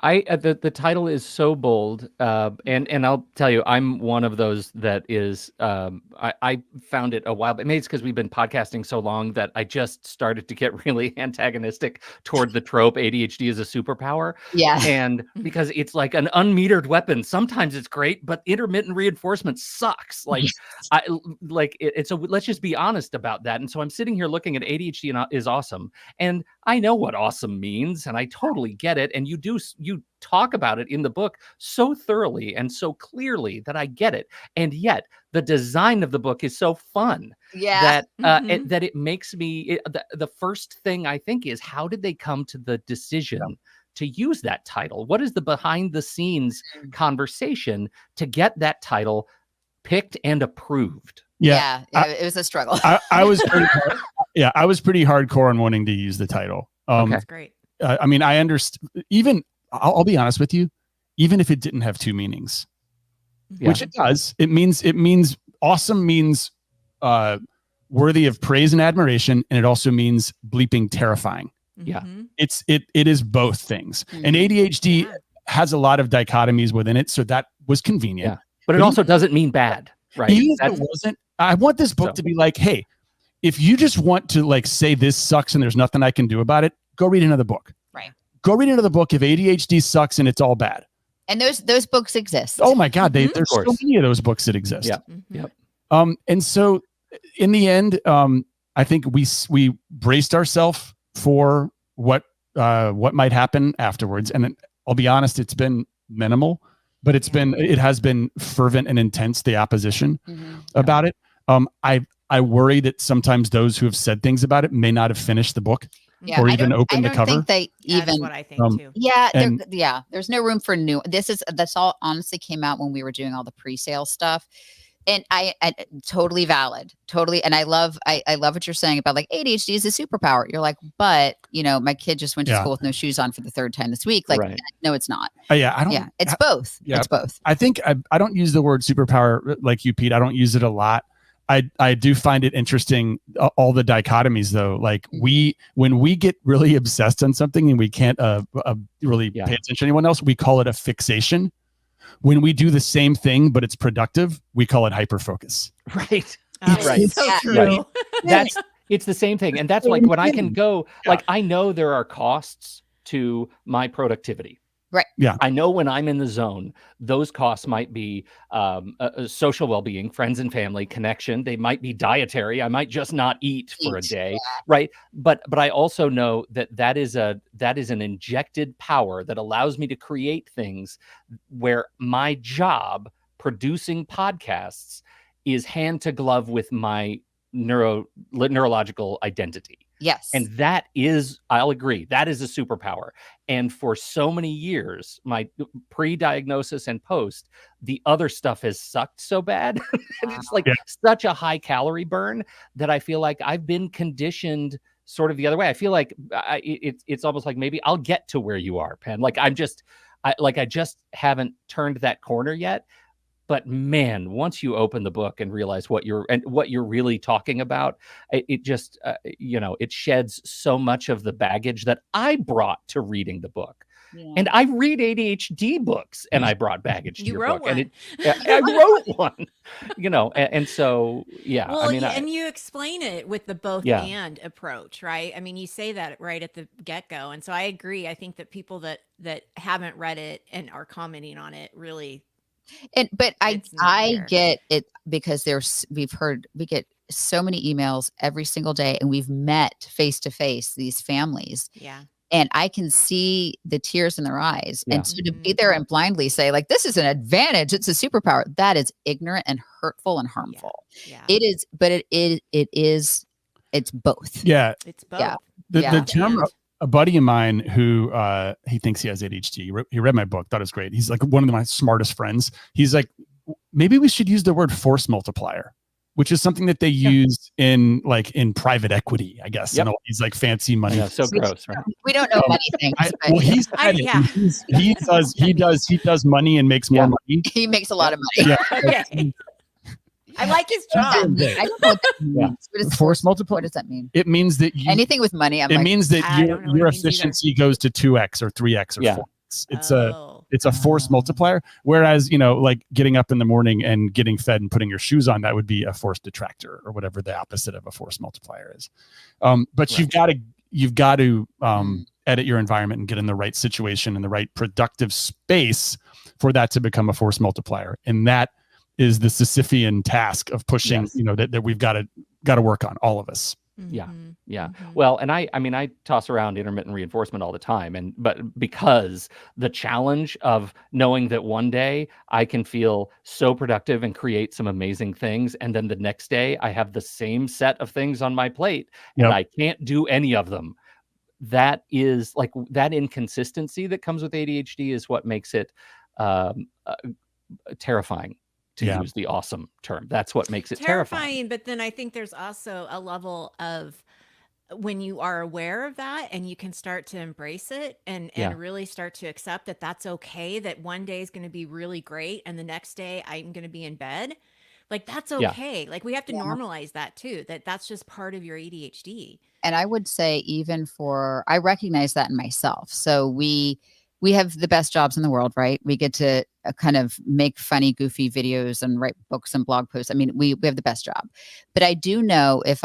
The title is so bold, and I'll tell you, I'm one of those that is. I found it a while, but maybe it's because we've been podcasting so long that I just started to get really antagonistic toward the trope ADHD is a superpower. Yeah, and because it's like an unmetered weapon. Sometimes it's great, but intermittent reinforcement sucks. Like So let's just be honest about that. And so I'm sitting here looking at ADHD is awesome, and I know what awesome means, and I totally get it. And you talk about it in the book so thoroughly and so clearly that I get it. And yet the design of the book is so fun that that it makes me the first thing I think is, how did they come to the decision to use that title? What is the behind the scenes conversation to get that title picked and approved? It was a struggle. I was pretty hardcore on wanting to use the title. That's great. I understand. Even I'll be honest with you, even if it didn't have two meanings, which it does, it means awesome means worthy of praise and admiration, and it also means bleeping terrifying. It is both things. And ADHD has a lot of dichotomies within it, so that was convenient. But it also doesn't mean bad, right? Even if it wasn't, I want this book to be like, hey, if you just want to like say this sucks and there's nothing I can do about it, go read another book. Right. Go read another book if ADHD sucks and it's all bad. And those books exist. Oh my God, there's so many of those books that exist. And so in the end, I think we braced ourselves for what might happen afterwards. And I'll be honest, it's been minimal, but it has been fervent and intense, the opposition about it. I worry that sometimes those who have said things about it may not have finished the book. Or even open the cover. Think they even. That's what I think too. There's no room for new. That's all honestly came out when we were doing all the pre-sale stuff. And I totally valid, totally. And I love what you're saying about like ADHD is a superpower. You're like, but my kid just went to school with no shoes on for the third time this week. Like, no, it's not. Yeah, I don't. Yeah, it's both. Yeah, it's both. I think I don't use the word superpower like you, Pete. I don't use it a lot. I do find it interesting, all the dichotomies though. Like when we get really obsessed on something and we can't really pay attention to anyone else, we call it a fixation. When we do the same thing, but it's productive, we call it hyperfocus. Right. Right. So true. Right. It's the same thing. And that's like when I can go, like, I know there are costs to my productivity. Right. Yeah. I know when I'm in the zone, those costs might be social well-being, friends and family, connection. They might be dietary. I might just not eat for a day. Right. But I also know that is an injected power that allows me to create things where my job producing podcasts is hand to glove with my neurological identity. Yes. And that is, I'll agree, that is a superpower. And for so many years, my pre-diagnosis and post, the other stuff has sucked so bad. It's like such a high calorie burn that I feel like I've been conditioned sort of the other way. I feel like it's almost like maybe I'll get to where you are, Penn. Like I just haven't turned that corner yet. But man, once you open the book and realize what you're really talking about, it just, it sheds so much of the baggage that I brought to reading the book. Yeah. And I read ADHD books, and I brought baggage to your book. One. And I wrote one, and so, yeah. Well, and you explain it with the both and approach, right? I mean, you say that right at the get-go. And so I agree. I think that people that haven't read it and are commenting on it really... But I get it because we get so many emails every single day, and we've met face to face these families. Yeah. And I can see the tears in their eyes. Yeah. And so to be there and blindly say like, this is an advantage, it's a superpower, that is ignorant and hurtful and harmful. Yeah. It is, but it's both. Yeah. It's both. Yeah. The term, a buddy of mine who he thinks he has ADHD. He read my book, thought it was great. He's like one of my smartest friends. He's like, maybe we should use the word force multiplier, which is something that they use in private equity, I guess. Yep. These like fancy money. Yeah, so gross, right? We don't know many things. He does money and makes more money. He makes a lot of money. Yeah. Okay. I like his job. I don't know what that means. What is force multiplier? What does that mean? It means that anything with money. Means that your efficiency goes to 2x or 3x or 4x. It's a force multiplier. Whereas, like getting up in the morning and getting fed and putting your shoes on, that would be a force detractor or whatever the opposite of a force multiplier is. But you've got to edit your environment and get in the right situation and the right productive space for that to become a force multiplier. And that is the Sisyphean task of pushing, that we've got to work on, all of us. Yeah. Yeah. Mm-hmm. Well, and I toss around intermittent reinforcement all the time. But because the challenge of knowing that one day I can feel so productive and create some amazing things, and then the next day I have the same set of things on my plate and I can't do any of them. That is like that inconsistency that comes with ADHD is what makes it terrifying. To use the awesome term. That's what makes it terrifying. But then I think there's also a level of when you are aware of that and you can start to embrace it and really start to accept that that's okay, that one day is going to be really great and the next day I'm going to be in bed. Like, that's okay. Yeah. Like, we have to normalize that too, that's just part of your ADHD. And I would say I recognize that in myself. So we have the best jobs in the world, right? We get to kind of make funny, goofy videos and write books and blog posts. I mean, we have the best job. But I do know we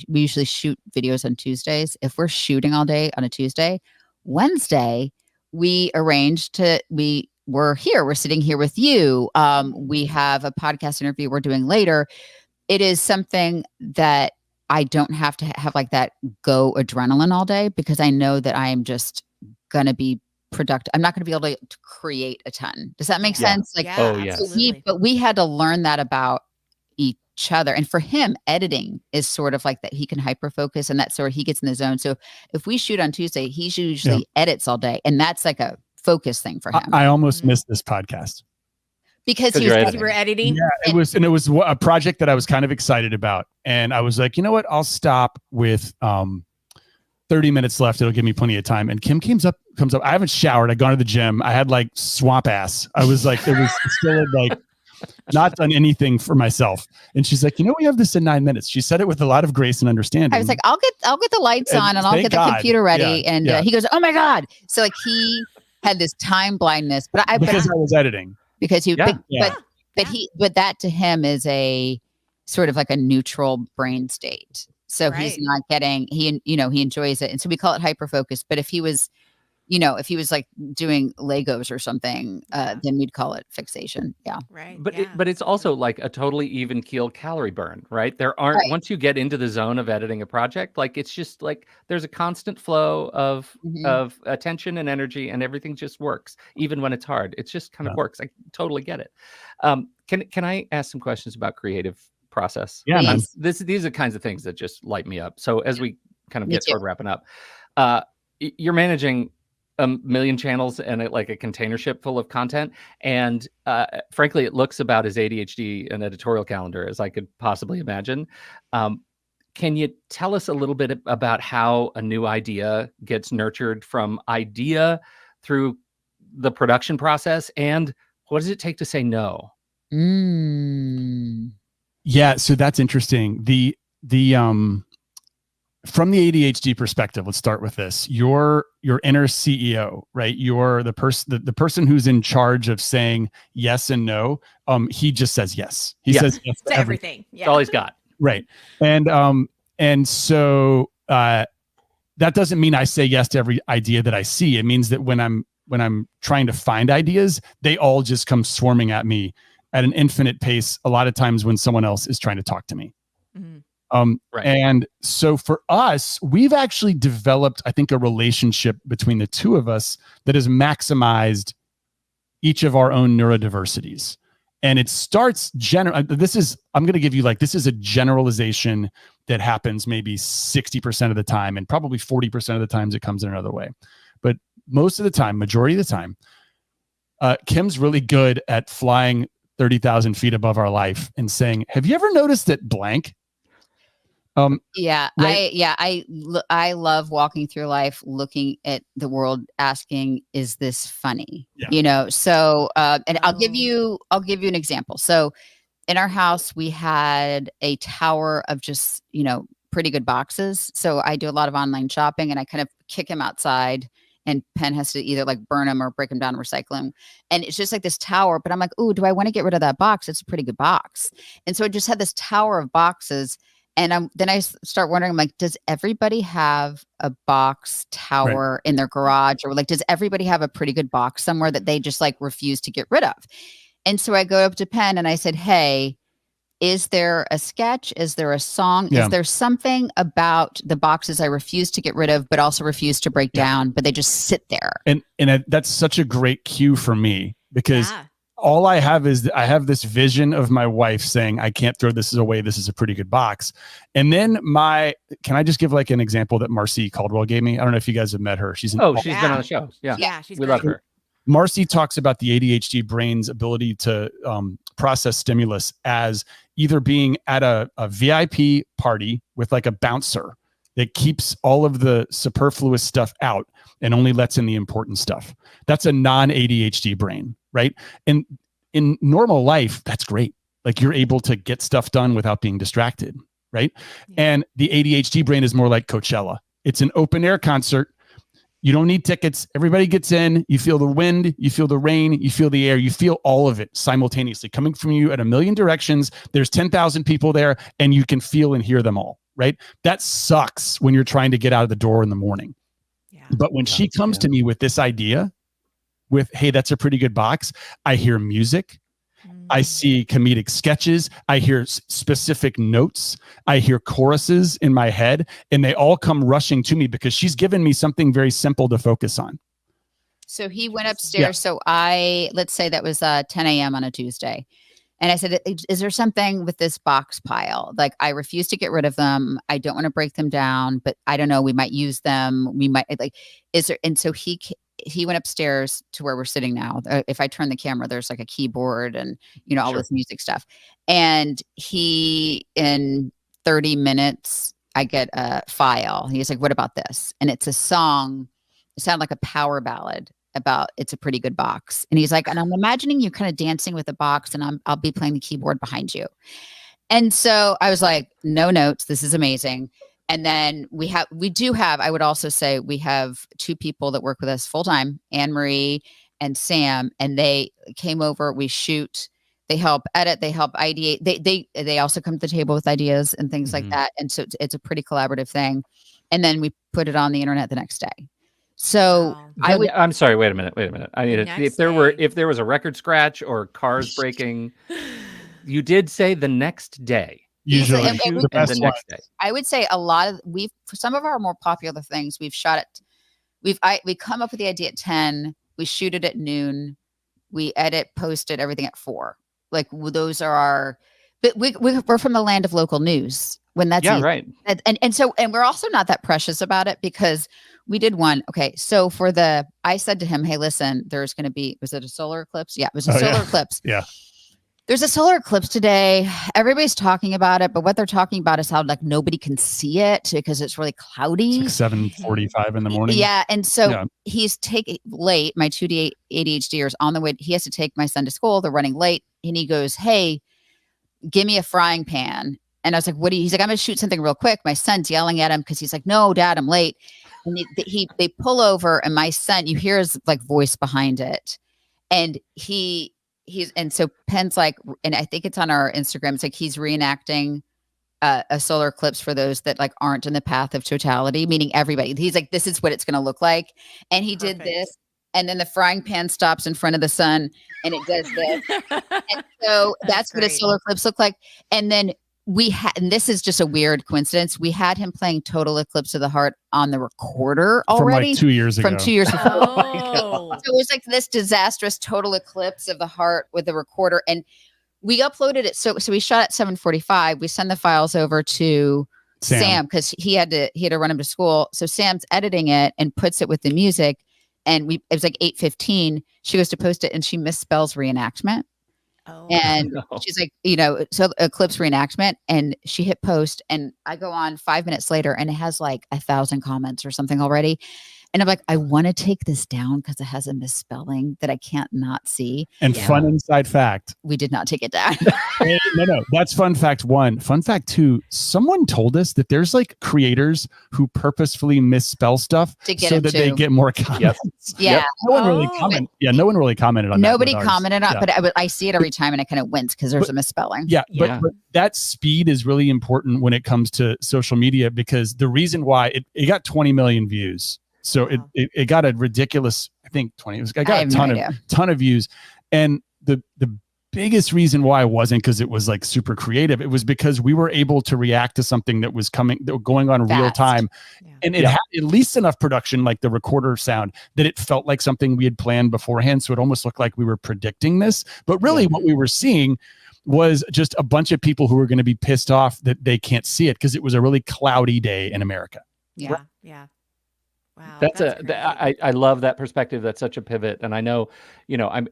usually shoot videos on Tuesdays. If we're shooting all day on a Tuesday, Wednesday, we're sitting here with you. We have a podcast interview we're doing later. It is something that I don't have to have like that go adrenaline all day, because I know that I am just going to be productive. I'm not going to be able to create a ton. Does that make sense? Like, but we had to learn that about each other. And for him, editing is sort of like that. He can hyper focus, and that's sort of, he gets in the zone. So if we shoot on Tuesday, he usually edits all day, and that's like a focus thing for him. I almost missed this podcast. because you're editing. You were editing. Yeah, it was a project that I was kind of excited about. And I was like, you know what? I'll stop with 30 minutes left. It'll give me plenty of time. And Kim comes up. I haven't showered. I'd gone to the gym. I had like swamp ass. I was like, it was still like not done anything for myself. And she's like, you know, we have this in 9 minutes. She said it with a lot of grace and understanding. I was like, I'll get the lights on and I'll get the computer ready. Yeah, and he goes, oh my God. So like he had this time blindness, but I was editing. Because but that to him is a sort of like a neutral brain state. So he's not getting, he enjoys it. And so we call it hyperfocus. But if he was like doing Legos or something, then we'd call it fixation. Yeah. Right. But it's also like a totally even keel calorie burn, right? There aren't, once you get into the zone of editing a project, like it's just like there's a constant flow of attention and energy, and everything just works. Even when it's hard, it just kind of works. I totally get it. Can I ask some questions about creative process? Yeah. These are kinds of things that just light me up. So as we kind of get toward wrapping up, you're managing a million channels and a container ship full of content. And frankly, it looks about as ADHD an editorial calendar as I could possibly imagine. Can you tell us a little bit about how a new idea gets nurtured from idea through the production process? And what does it take to say no? Yeah, so that's interesting. The from the ADHD perspective, let's start with this. Your inner CEO, right? You're the person who's in charge of saying yes and no. He just says yes. He says yes to everything. Yeah. That's all he's got. Right. And so that doesn't mean I say yes to every idea that I see. It means that when I'm trying to find ideas, they all just come swarming at me at an infinite pace, a lot of times when someone else is trying to talk to me. And so for us, we've actually developed, I think, a relationship between the two of us that has maximized each of our own neurodiversities. And it starts I'm going to give you this is a generalization that happens maybe 60% of the time, and probably 40% of the times it comes in another way. But most of the time, majority of the time, Kim's really good at flying 30,000 feet above our life and saying, have you ever noticed that blank? I love walking through life, looking at the world, asking, is this funny? So, and I'll give you an example. So in our house, we had a tower of just, pretty good boxes. So I do a lot of online shopping, and I kind of kick him outside, and Penn has to either burn them or break them down and recycle them. And it's just like this tower, but I'm like, ooh, do I want to get rid of that box? It's a pretty good box. And so I just had this tower of boxes. And then I start wondering, I'm like, does everybody have a box tower in their garage? Or does everybody have a pretty good box somewhere that they just refuse to get rid of? And so I go up to Penn and I said, hey, is there a sketch? Is there a song? Is there something about the boxes I refuse to get rid of, but also refuse to break down, but they just sit there? And that's such a great cue for me, because all I have is I have this vision of my wife saying, I can't throw this away. This is a pretty good box. And then can I just give an example that Marcy Caldwell gave me? I don't know if you guys have met her. She's been on the show. Yeah. We love her. Marcy talks about the ADHD brain's ability to process stimulus as either being at a VIP party with a bouncer that keeps all of the superfluous stuff out and only lets in the important stuff. That's a non-ADHD brain, right? And in normal life, that's great. You're able to get stuff done without being distracted, right? Yeah. And the ADHD brain is more like Coachella. It's an open air concert. You don't need tickets. Everybody gets in. You feel the wind. You feel the rain. You feel the air. You feel all of it simultaneously coming from you at a million directions. There's 10,000 people there, and you can feel and hear them all, right? That sucks when you're trying to get out of the door in the morning. Yeah. But when she comes to me with this idea, with, hey, that's a pretty good box, I hear music. I see comedic sketches. I hear specific notes. I hear choruses in my head, and they all come rushing to me because she's given me something very simple to focus on. So he went upstairs. Yeah. So let's say that was 10 a.m. on a Tuesday. And I said, is there something with this box pile? I refuse to get rid of them. I don't want to break them down, but I don't know. We might use them. We might is there. And so he went upstairs to where we're sitting now. If I turn the camera, there's like a keyboard and, all this music stuff. And he, in 30 minutes, I get a file. He's like, what about this? And it's a song. It sounded like a power ballad about It's a Pretty Good Box. And he's like, and I'm imagining you kind of dancing with the box and I'll be playing the keyboard behind you. And so I was like, no notes. This is amazing. And then we do have, I would also say we have 2 people that work with us full time, Anne Marie and Sam, and they came over, we shoot, they help edit, they help ideate. They also come to the table with ideas and things like that. And so it's a pretty collaborative thing. And then we put it on the internet the next day. So I'm sorry, wait a minute. I need it. If there was a record scratch or cars breaking, you did say the next day. Usually the next day. I would say a lot of for some of our more popular things, we've shot it. We come up with the idea at 10, we shoot it at noon, we edit, post it, everything at 4. Like those are our, but we're from the land of local news when that's easy. Right. And we're also not that precious about it because we did one. Okay. So I said to him, hey, listen, there's going to be, was it a solar eclipse? Yeah, it was a solar eclipse. Yeah. There's a solar eclipse today. Everybody's talking about it, but what they're talking about is how like nobody can see it because it's really cloudy. It's like 7:45 in the morning. Yeah. And so he's taking late. My 2D ADHDers on the way. He has to take my son to school. They're running late. And he goes, hey, give me a frying pan. And I was like, he's like, I'm going to shoot something real quick. My son's yelling at him because he's like, no, Dad, I'm late. And they pull over and my son, you hear his like voice behind it. And and so Penn's like, and I think it's on our Instagram. It's like, he's reenacting a solar eclipse for those that like aren't in the path of totality, meaning everybody. He's like, this is what it's going to look like. And he did this. And then the frying pan stops in front of the sun and it does this. And so that's what a solar eclipse looked like. And then and this is just a weird coincidence. We had him playing Total Eclipse of the Heart on the recorder already. From like 2 years ago. From 2 years before. Oh. So it was like this disastrous Total Eclipse of the Heart with the recorder. And we uploaded it. So we shot at 7:45. We send the files over to Sam because he had to run him to school. So Sam's editing it and puts it with the music. And it was like 8:15. She goes to post it and she misspells reenactment. Oh, and she's like, so eclipse reenactment, and she hit post and I go on 5 minutes later and it has like 1,000 comments or something already. And I'm like, I want to take this down because it has a misspelling that I can't not see. And fun inside fact. We did not take it down. No. That's fun fact 1. Fun fact 2, someone told us that there's like creators who purposefully misspell stuff so that they get more comments. Yeah. No one really commented. Yeah, no one really commented on Nobody that. commented on it, but I see it every time and I kind of wince because there's a misspelling. Yeah, but that speed is really important when it comes to social media because the reason why it got 20 million views. So it got a ridiculous, I think 20. I got a ton of views. And the biggest reason why wasn't because it was like super creative. It was because we were able to react to something that was going on real time. Yeah. And it had at least enough production, like the recorder sound, that it felt like something we had planned beforehand. So it almost looked like we were predicting this. But really what we were seeing was just a bunch of people who were going to be pissed off that they can't see it because it was a really cloudy day in America. Yeah. Yeah. Wow, I love that perspective. That's such a pivot. And I know,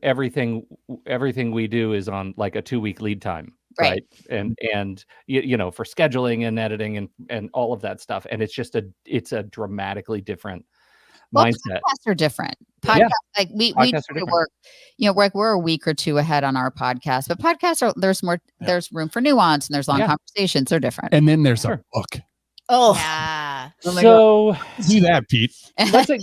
everything we do is on like a 2-week lead time. Right. And for scheduling and editing and all of that stuff. And it's a dramatically different mindset. Podcasts are different. Podcasts, like we work, we're a week or 2 ahead on our podcast, but podcasts there's room for nuance and there's long conversations. They're different. And then there's a book. Oh yeah. So do that, Pete.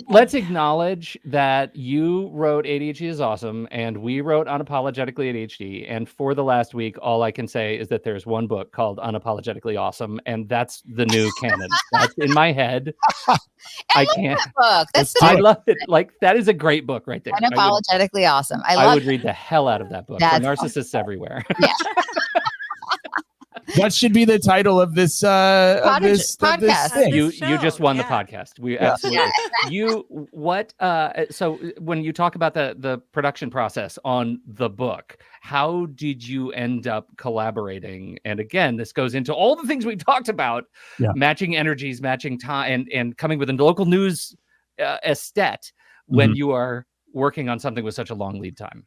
Let's acknowledge that you wrote ADHD is awesome, and we wrote Unapologetically ADHD. And for the last week, all I can say is that there's one book called Unapologetically Awesome, and that's the new canon. That's in my head. I can't. Book. I love it. Like that is a great book right there. Unapologetically awesome. I would read the hell out of that book. For narcissists everywhere. Yeah. That should be the title of this podcast. This thing. You just won the podcast. We absolutely. So when you talk about the production process on the book, how did you end up collaborating? And again, this goes into all the things we talked about: matching energies, matching time, and coming with a local news aesthete. when you are working on something with such a long lead time?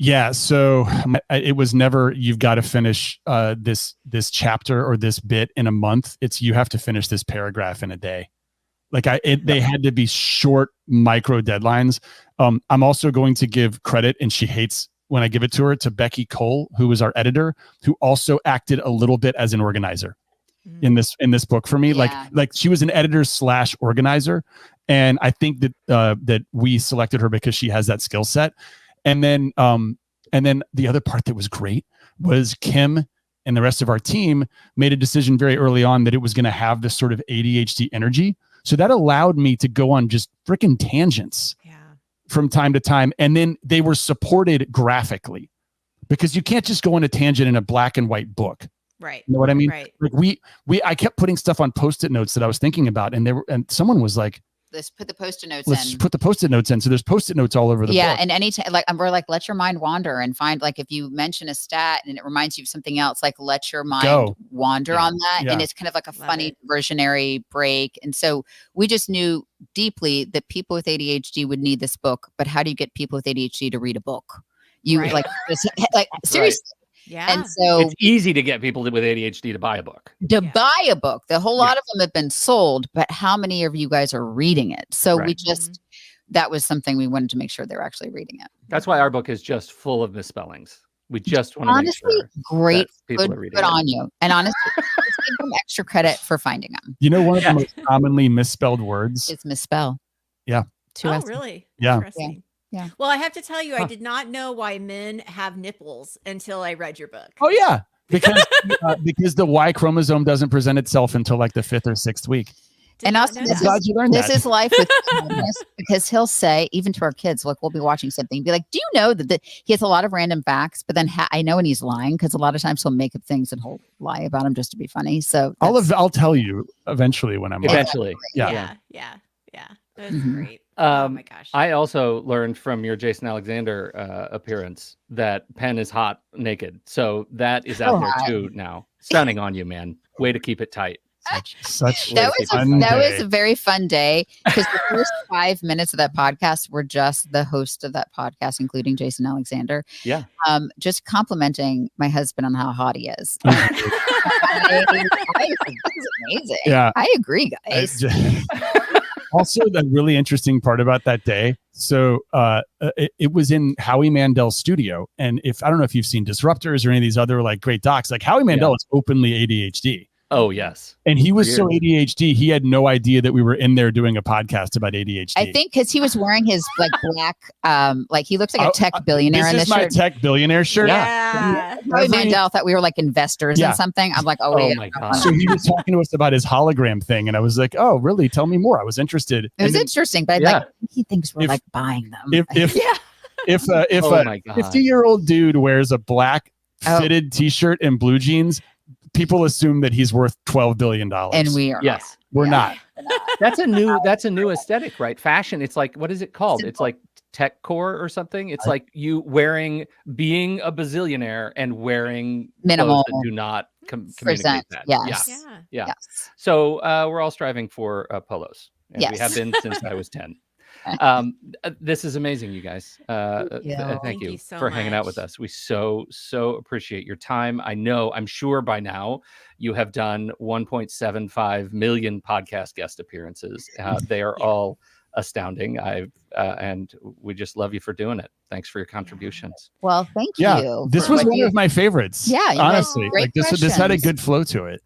Yeah, so it was never you've got to finish this chapter or this bit in a month. It's you have to finish this paragraph in a day. Like they had to be short micro deadlines. I'm also going to give credit, and she hates when I give it to her, to Becky Cole, who was our editor, who also acted a little bit as an organizer in this book for me. Yeah. Like she was an editor / organizer, and I think that that we selected her because she has that skill set. And then the other part that was great was Kim and the rest of our team made a decision very early on that it was going to have this sort of ADHD energy. So that allowed me to go on just freaking tangents from time to time. And then they were supported graphically, because you can't just go on a tangent in a black and white book. Right. You know what I mean? Right. Like I kept putting stuff on Post-it notes that I was thinking about, and someone was like, let's put the Post-it notes let's in. put the Post-it notes in. So there's Post-it notes all over the book. And anytime, like, we're like, let your mind wander and find, like, if you mention a stat and it reminds you of something else, like, let your mind wander on that. And it's kind of like a funny diversionary break. And so we just knew deeply that people with ADHD would need this book, but how do you get people with ADHD to read a book? You like seriously. Yeah. And so it's easy to get people with ADHD to buy a book. Buy a book. The whole lot of them have been sold, but how many of you guys are reading it? So we just, that was something we wanted to make sure they're actually reading it. That's why our book is just full of misspellings. We just want to make sure great, people are reading good it. on you. And honestly, let's give them extra credit for finding them. You know, one of the most commonly misspelled words? It's misspell. Yeah. Really? Yeah. Interesting. Yeah. Well, I have to tell you, I did not know why men have nipples until I read your book. Oh yeah, because the Y chromosome doesn't present itself until like the 5th or 6th week. And also, this is life with Holderness, because he'll say, even to our kids, like, we'll be watching something, be like, do you know that he has a lot of random facts, but then I know when he's lying, because a lot of times he'll make up things and he'll lie about them just to be funny. So I'll tell you eventually when I'm eventually. Yeah. That's great. Oh my gosh. I also learned from your Jason Alexander appearance that Penn is hot naked. So that is out there too now. Stunning on you, man. Way to keep it tight. That was a very fun day, because the first 5 minutes of that podcast were just the host of that podcast, including Jason Alexander. Yeah. Just complimenting my husband on how hot he is. This is amazing. Yeah. I agree, guys. Also, the really interesting part about that day, so it was in Howie Mandel's studio, and I don't know if you've seen Disruptors or any of these other like great docs, like Howie Mandel is openly ADHD. Oh yes, and he was so ADHD, he had no idea that we were in there doing a podcast about ADHD. I think because he was wearing his like black, like he looks like a tech billionaire in this shirt. This is my tech billionaire shirt. Yeah. Howie Mandel thought we were like investors in something. I'm like, oh my god. So he was talking to us about his hologram thing, and I was like, oh really? Tell me more. I was interested. It was interesting, but like he thinks we're like buying them. If a 50-year-old dude wears a black fitted T-shirt and blue jeans, people assume that he's worth $12 billion. And we are. Yes. We're not. That's a new aesthetic, right? Fashion. It's like, what is it called? It's like tech core or something. It's like you being a bazillionaire and wearing minimal clothes that do not communicate that. Yes. Yeah. So we're all striving for polos. And we have been since I was 10. This is amazing, you guys. Thank you so for hanging out with us. We so appreciate your time. I'm sure by now you have done 1.75 million podcast guest appearances. They are all astounding. And we just love you for doing it. Thanks for your contributions. Well, thank you. This was one of my favorites. Yeah, honestly, like this had a good flow to it.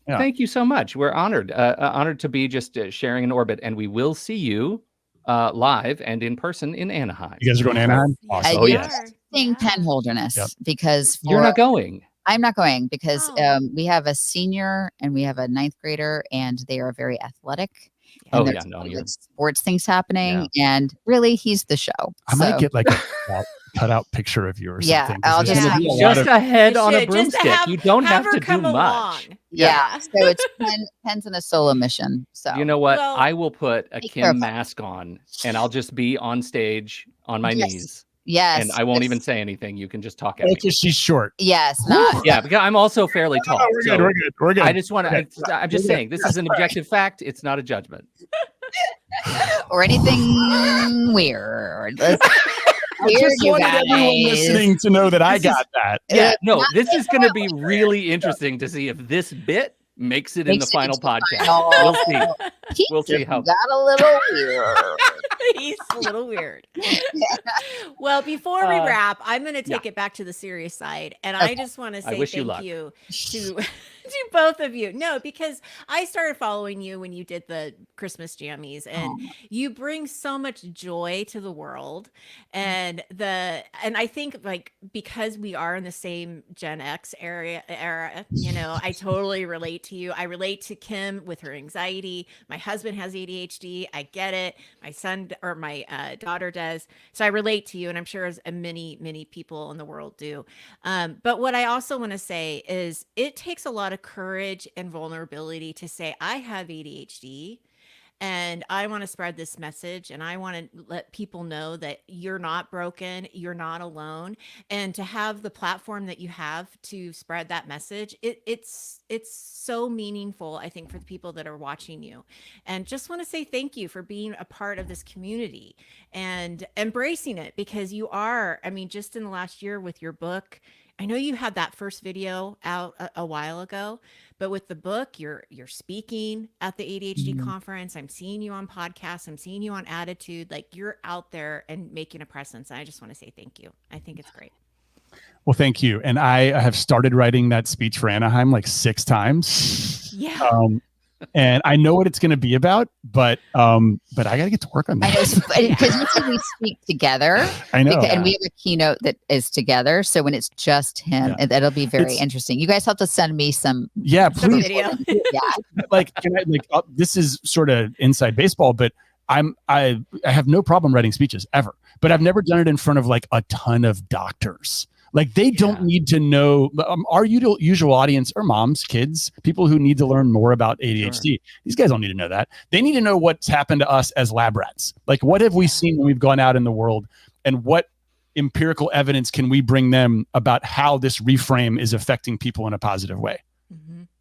Thank you so much. We're honored to be just sharing an orbit, and we will see you live and in person in Anaheim. You guys are going to Anaheim? Awesome. Yes. Seeing Penn Holderness because you're not going. I'm not going because we have a senior and we have a 9th grader, and they are very athletic. And sports things happening, and really, he's the show. I might get like a cutout picture of you or something. Yeah, I'll just a head on a broomstick. You don't have to do much. Yeah. So it's Penn's in a solo mission. So you know what? I will put a Kim mask on, and I'll just be on stage on my knees. Yes. And I won't even say anything. You can just talk at me. Because she's short. Yes. Yeah, because I'm also fairly tall. We're good. I just want to, I'm just saying, this is an objective fact. It's not a judgment. or anything weird. I just wanted everyone listening to know that I got that. Yeah, no, this is going to be really interesting to see if this bit makes it in the final podcast. We'll see. We'll see how. Got a little weird. He's a little weird. Well, before we wrap, I'm going to take it back to the serious side. And I just want to say thank you to both of you. No, because I started following you when you did the Christmas jammies, and you bring so much joy to the world. And I think, like, because we are in the same Gen X era, you know, I totally relate to you. I relate to Kim with her anxiety. My husband has ADHD. I get it. My son or my daughter does. So I relate to you, and I'm sure as many people in the world do. But what I also want to say is it takes a lot of courage and vulnerability to say, I have ADHD and I want to spread this message, and I want to let people know that you're not broken, you're not alone. And to have the platform that you have to spread that message, it's so meaningful, I think, for the people that are watching you. And just want to say thank you for being a part of this community and embracing it, because you are, I mean, just in the last year with your book, I know you had that first video out a while ago, but with the book, you're speaking at the ADHD conference. I'm seeing you on podcasts. I'm seeing you on Attitude. Like, you're out there and making a presence. And I just want to say thank you. I think it's great. Well, thank you. And I have started writing that speech for Anaheim like 6 times. Yeah. And I know what it's going to be about, but I got to get to work on that. Because we speak together. I know. And we have a keynote that is together. So when it's just him, that'll be very interesting. You guys have to send me some. Yeah, please. Video. Like, this is sort of inside baseball, but I have no problem writing speeches ever, but I've never done it in front of like a ton of doctors. Like, they don't need to know. Our usual audience are moms, kids, people who need to learn more about ADHD. Sure. These guys don't need to know that. They need to know what's happened to us as lab rats. Like, what have we seen when we've gone out in the world, and what empirical evidence can we bring them about how this reframe is affecting people in a positive way?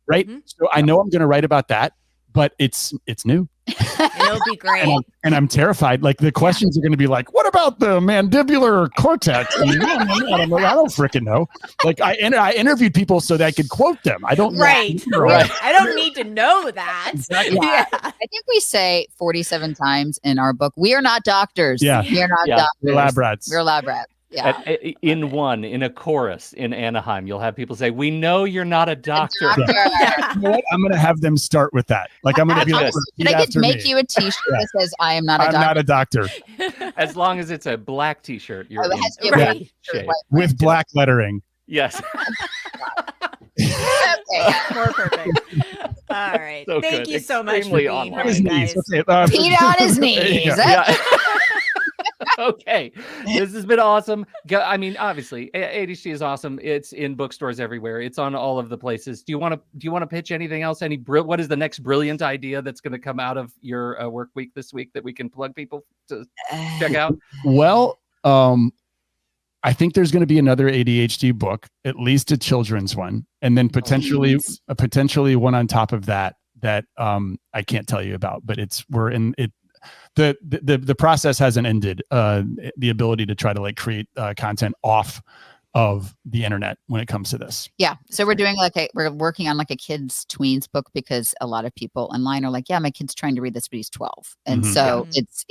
Right? So I know I'm going to write about that, but it's new. It'll be great. And I'm terrified. Like, the questions are going to be like, what about the mandibular cortex? And I'm like, I don't freaking know. Like, I interviewed people so that I could quote them. I don't right. I don't need to know that. Exactly. Yeah. I think we say 47 times in our book, we are not doctors. Yeah. We are not doctors. We're lab rats. We're lab rats. Yeah. In a chorus in Anaheim, you'll have people say, "We know you're not a doctor." You know what? I'm going to have them start with that. Like, I'm going to be like, "Can I make you a T-shirt that says I am not a doctor?" I'm not a doctor. As long as it's a black T-shirt, you're it has to be right. With black lettering. Yes. Okay, more perfect. All right. So Thank good. you so much for being Extremely here, guys. Pete on his knees. Yeah. Okay, this has been awesome. I mean, obviously, ADHD is awesome. It's in bookstores everywhere. It's on all of the places. Do you want to pitch anything else? What is the next brilliant idea that's going to come out of your work week this week that we can plug people to check out? Well, I think there's going to be another ADHD book, at least a children's one, and then potentially one on top of that I can't tell you about, but we're in it. The process hasn't ended. The ability to try to like create content off of the internet when it comes to this. Yeah. So we're doing we're working on like a kids tweens book, because a lot of people online are like, yeah, my kid's trying to read this, but he's 12. And so it's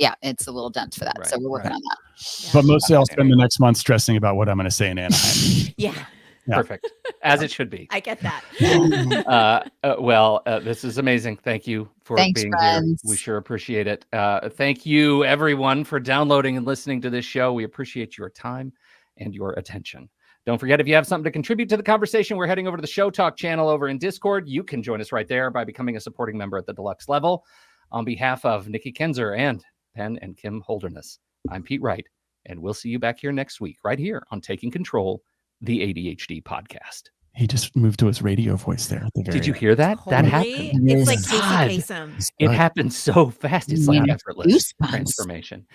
a little dense for that. Right, so we're working on that. Yeah. But mostly I'll spend the next month stressing about what I'm going to say in Anaheim. Yeah. Perfect. As it should be. I get that. This is amazing. Thank you for being friends. here. We sure appreciate it. Thank you, everyone, for downloading and listening to this show. We appreciate your time and your attention. Don't forget, if you have something to contribute to the conversation, we're heading over to the Show Talk channel over in Discord. You can join us right there by becoming a supporting member at the deluxe level. On behalf of Nikki Kenzer and Penn and Kim Holderness, I'm Pete Wright, and we'll see you back here next week, right here on Taking Control, the ADHD podcast. He just moved to his radio voice there. Did you hear that? Totally. That happened. It's like Casey Kasem. It happened so fast. It's like effortless transformation.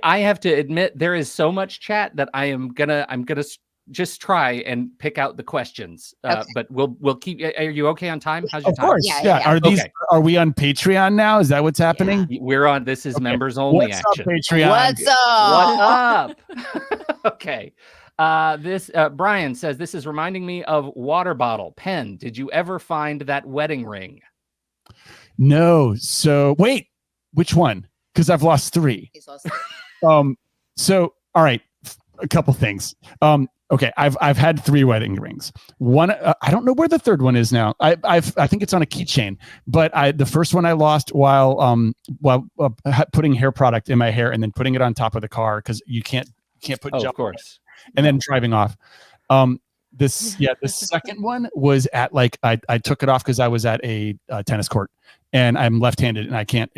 I have to admit, there is so much chat that I'm gonna just try and pick out the questions. Okay. But we'll keep. Are you okay on time? How's your Of time? course. Yeah. Are we on Patreon now? Is that what's happening? We're on. This is members only What's action. Up, Patreon? What's up? What up? Okay. This Brian says, this is reminding me of water bottle. Penn, did you ever find that wedding ring? No. So wait, which one? Because I've lost 3. He's lost 3. So all right, a couple things. Okay, I've had 3 wedding rings. One, I don't know where the third one is now. I think it's on a keychain. But the first one I lost while putting hair product in my hair and then putting it on top of the car because you can't put gel, of course, and then driving off. The second one was at I took it off because I was at a tennis court and I'm left-handed and I can't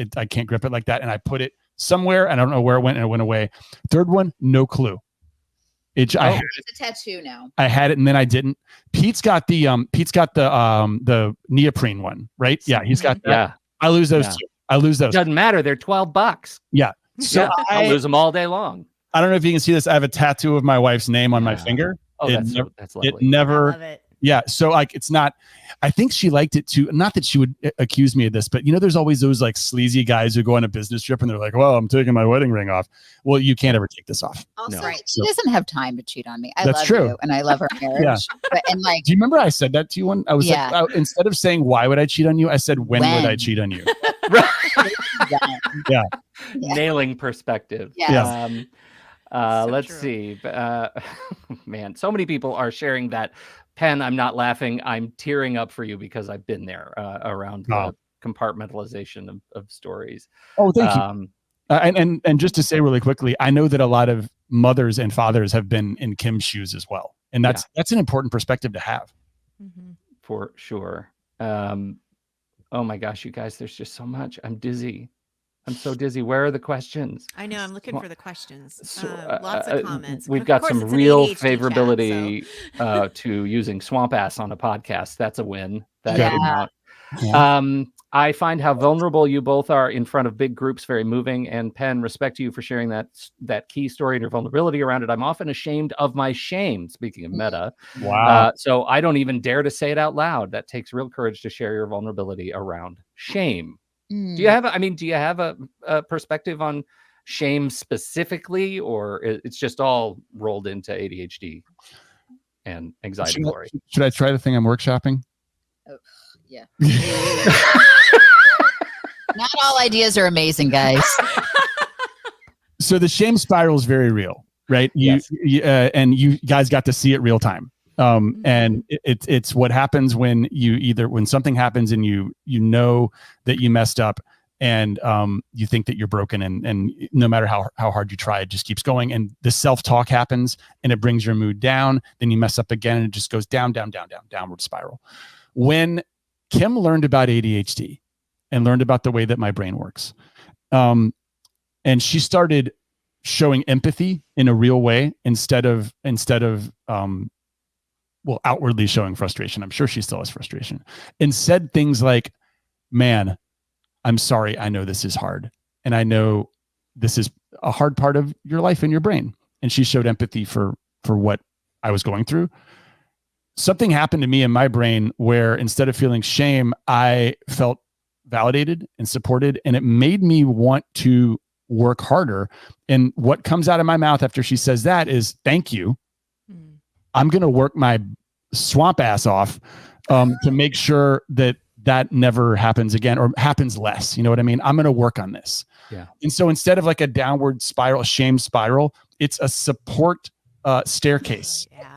grip it like that, and I put it somewhere and I don't know where it went and it went away. Third one, no clue. It's a tattoo now. I had it and then I didn't. Pete's got the neoprene one, right? Yeah, he's got that. Yeah. I lose those too. I lose those. Doesn't matter. They're $12. Yeah. So I'll lose them all day long. I don't know if you can see this. I have a tattoo of my wife's name on my finger. Oh, that's lovely. It never. I love it. Yeah. So it's not. I think she liked it too. Not that she would accuse me of this, but there's always those sleazy guys who go on a business trip and they're like, "Well, I'm taking my wedding ring off." Well, you can't ever take this off. Also, she doesn't have time to cheat on me. That's true. You, and I love her marriage. Yeah. But, do you remember I said that to you when I was instead of saying why would I cheat on you, I said when would I cheat on you? Yeah. Nailing perspective. Yes. Let's see. Man, so many people are sharing that. Penn, I'm not laughing. I'm tearing up for you because I've been there around the compartmentalization of stories. Oh, thank you. And just to say really quickly, I know that a lot of mothers and fathers have been in Kim's shoes as well. And that's an important perspective to have. Mm-hmm. For sure. Oh my gosh, you guys, there's just so much. I'm dizzy. I'm so dizzy. Where are the questions? I know. I'm looking for the questions. So, lots of comments. We've got some real favorability to using swamp ass on a podcast. That's a win. I find how vulnerable you both are in front of big groups very moving. And Penn, respect to you for sharing that key story and your vulnerability around it. I'm often ashamed of my shame. Speaking of meta. Wow. So I don't even dare to say it out loud. That takes real courage to share your vulnerability around shame. Do you have a perspective on shame specifically, or it's just all rolled into ADHD and anxiety? Should I try the thing I'm workshopping? Oh, yeah. Not all ideas are amazing, guys. So the shame spiral is very real, right? And you guys got to see it real time. And it's what happens when when something happens and you know that you messed up and you think that you're broken and no matter how hard you try, it just keeps going. And the self-talk happens and it brings your mood down. Then you mess up again and it just goes downward spiral. When Kim learned about ADHD and learned about the way that my brain works, and she started showing empathy in a real way instead of outwardly showing frustration. I'm sure she still has frustration, and said things like, "Man, I'm sorry. I know this is hard. And I know this is a hard part of your life and your brain." And she showed empathy for what I was going through. Something happened to me in my brain where instead of feeling shame, I felt validated and supported, and it made me want to work harder. And what comes out of my mouth after she says that is, "Thank you. I'm going to work my swamp ass off to make sure that never happens again or happens less." You know what I mean? I'm going to work on this. Yeah. And so instead of like a downward spiral, a shame spiral, it's a support staircase. Yeah.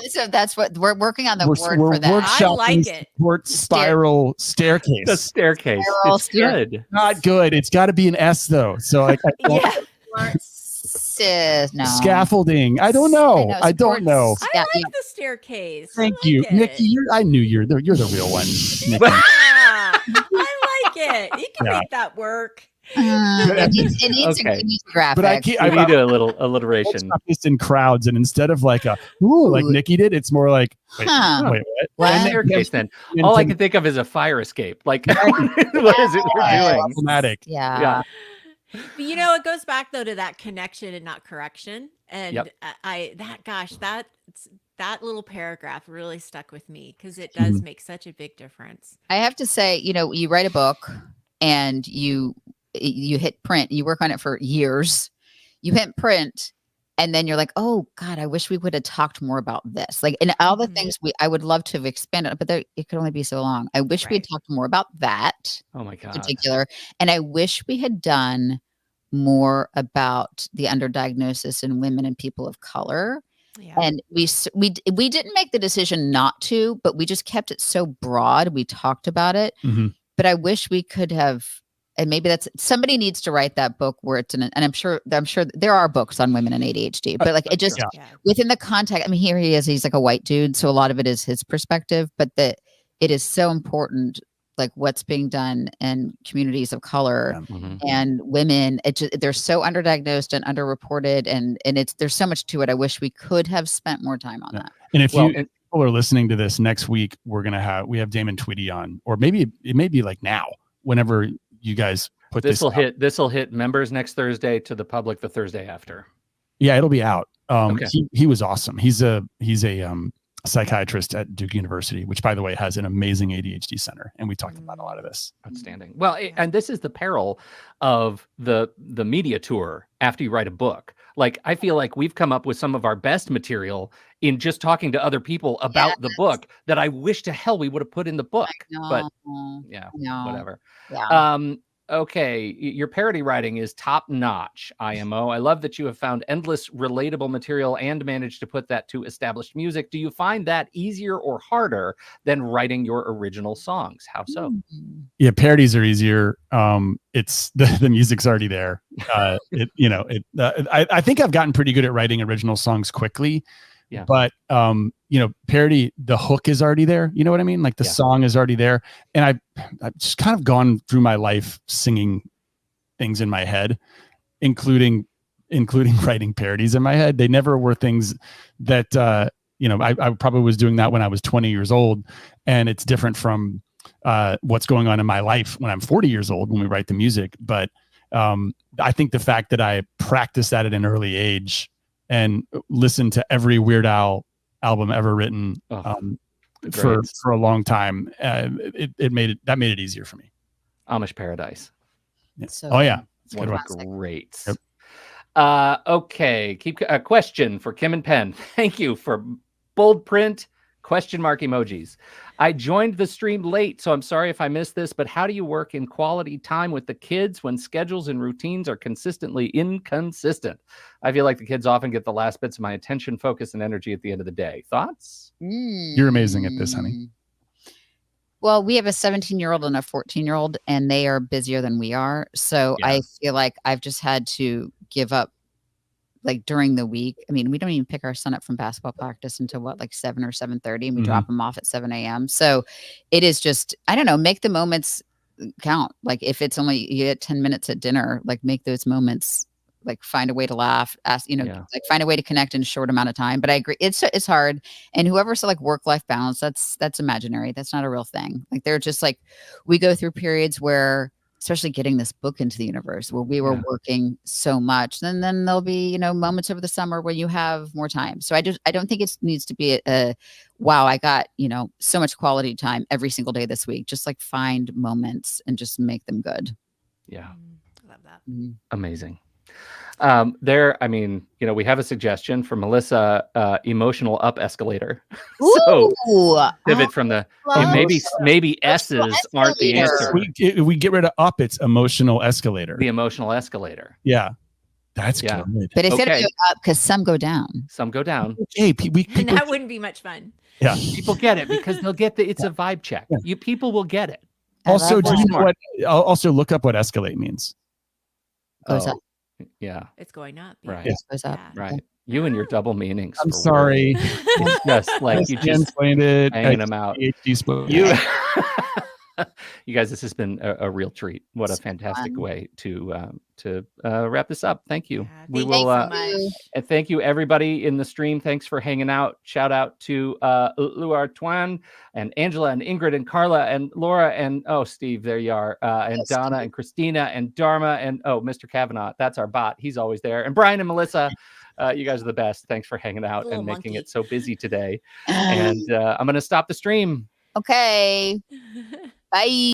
So that's what we're working on word for that. I like it. Support spiral staircase. The staircase. It's good. Not good. It's got to be an S though. So like, no. Scaffolding. I don't know. I don't know. I like the staircase. Thank you, Nikki. I knew you're the real one. Nikki. I like it. You can make that work. It needs a graphic. But I need a little alliteration. Just in crowds, and instead of like like Nikki did, it's more like wait, what? Staircase. Then all I can think of is a fire escape. Like what is it we're doing? Automatic. Yeah. But it goes back though to that connection and not correction. And that little paragraph really stuck with me because it does make such a big difference. I have to say, you write a book and you hit print, you work on it for years, you hit print, and then you're like, oh God, I wish we would have talked more about this. Like, and all the things I would love to have expanded, but it could only be so long. I wish we had talked more about that. Oh my God. In particular. And I wish we had done more about the underdiagnosis in women and people of color. Yeah. And we didn't make the decision not to, but we just kept it so broad. We talked about it, but I wish we could have, and maybe somebody needs to write that book where it's and I'm sure there are books on women and ADHD, but like it just within the context. I mean, here he is, he's like a white dude. So a lot of it is his perspective, but it is so important, like what's being done in communities of color and women. They're so underdiagnosed and underreported, and there's so much to it. I wish we could have spent more time on that. And if people are listening to this next week, we have Damon Tweedy on, or maybe it may be like now, whenever you guys put this will hit. This will hit members next Thursday, to the public the Thursday after. Yeah, it'll be out. He was awesome. He's a psychiatrist at Duke University, which, by the way, has an amazing ADHD center, and we talked about a lot of this. Outstanding. Well, and this is the peril of the media tour after you write a book. Like, I feel like we've come up with some of our best material in just talking to other people about the book that I wish to hell we would have put in the book. But whatever. Yeah. Okay, your parody writing is top notch, IMO. I love that you have found endless relatable material and managed to put that to established music. Do you find that easier or harder than writing your original songs? How so? Yeah, parodies are easier. It's the music's already there. I think I've gotten pretty good at writing original songs quickly. Yeah. But parody, the hook is already there. You know what I mean? Like the song is already there. And I've just kind of gone through my life singing things in my head, including writing parodies in my head. They never were things that I probably was doing that when I was 20 years old. And it's different from what's going on in my life when I'm 40 years old when we write the music. But I think the fact that I practiced that at an early age and listened to every Weird Al album ever written for a long time, it made it easier for me. Amish Paradise. Yeah. It's one of the greats. Yep. Okay, keep a question for Kim and Penn. Thank you for bold print question mark emojis. I joined the stream late, so I'm sorry if I missed this, but how do you work in quality time with the kids when schedules and routines are consistently inconsistent? I feel like the kids often get the last bits of my attention, focus, and energy at the end of the day. Thoughts? You're amazing at this, honey. Well, we have a 17-year-old and a 14-year-old, and they are busier than we are. So I feel like I've just had to give up, like during the week. I mean, we don't even pick our son up from basketball practice until 7 or 7:30, and we drop him off at 7 a.m. So it is just, I don't know, make the moments count. Like if it's only you get 10 minutes at dinner, like make those moments, like find a way to laugh, like find a way to connect in a short amount of time. But I agree, it's hard. And whoever said like work-life balance, that's imaginary. That's not a real thing. Like they're just like, we go through periods where, especially getting this book into the universe, where we were working so much, and then there'll be, moments over the summer where you have more time. So I don't think it needs to be wow, I got, so much quality time every single day this week. Just like find moments and just make them good. Yeah. I love that. Amazing. We have a suggestion from Melissa, emotional up escalator. So pivot from the maybe S's aren't the answer. We get rid of up, it's emotional escalator. The emotional escalator. Yeah. That's good. But instead of going up, because some go down. Some go down. Hey, and that wouldn't be much fun. Yeah. People get it because they'll get it's a vibe check. Yeah. People will get it. Also, also look up what escalate means. Goes up. Yeah, it's going up. Right. It goes up. Right. You and your double meanings. I'm sorry. It's just like you just explained it. hanging them out. ADHD You You guys, this has been a real treat. What a fantastic way to wrap this up. Thank you. Yeah, We thank will. you so much. And thank you everybody in the stream. Thanks for hanging out. Shout out to Luar Tuan and Angela and Ingrid and Carla and Laura and Steve, there you are, and Donna and Christina and Dharma and Mr. Kavanaugh. That's our bot. He's always there. And Brian and Melissa. You guys are the best. Thanks for hanging out and making it so busy today. And I'm going to stop the stream. Okay. Bye.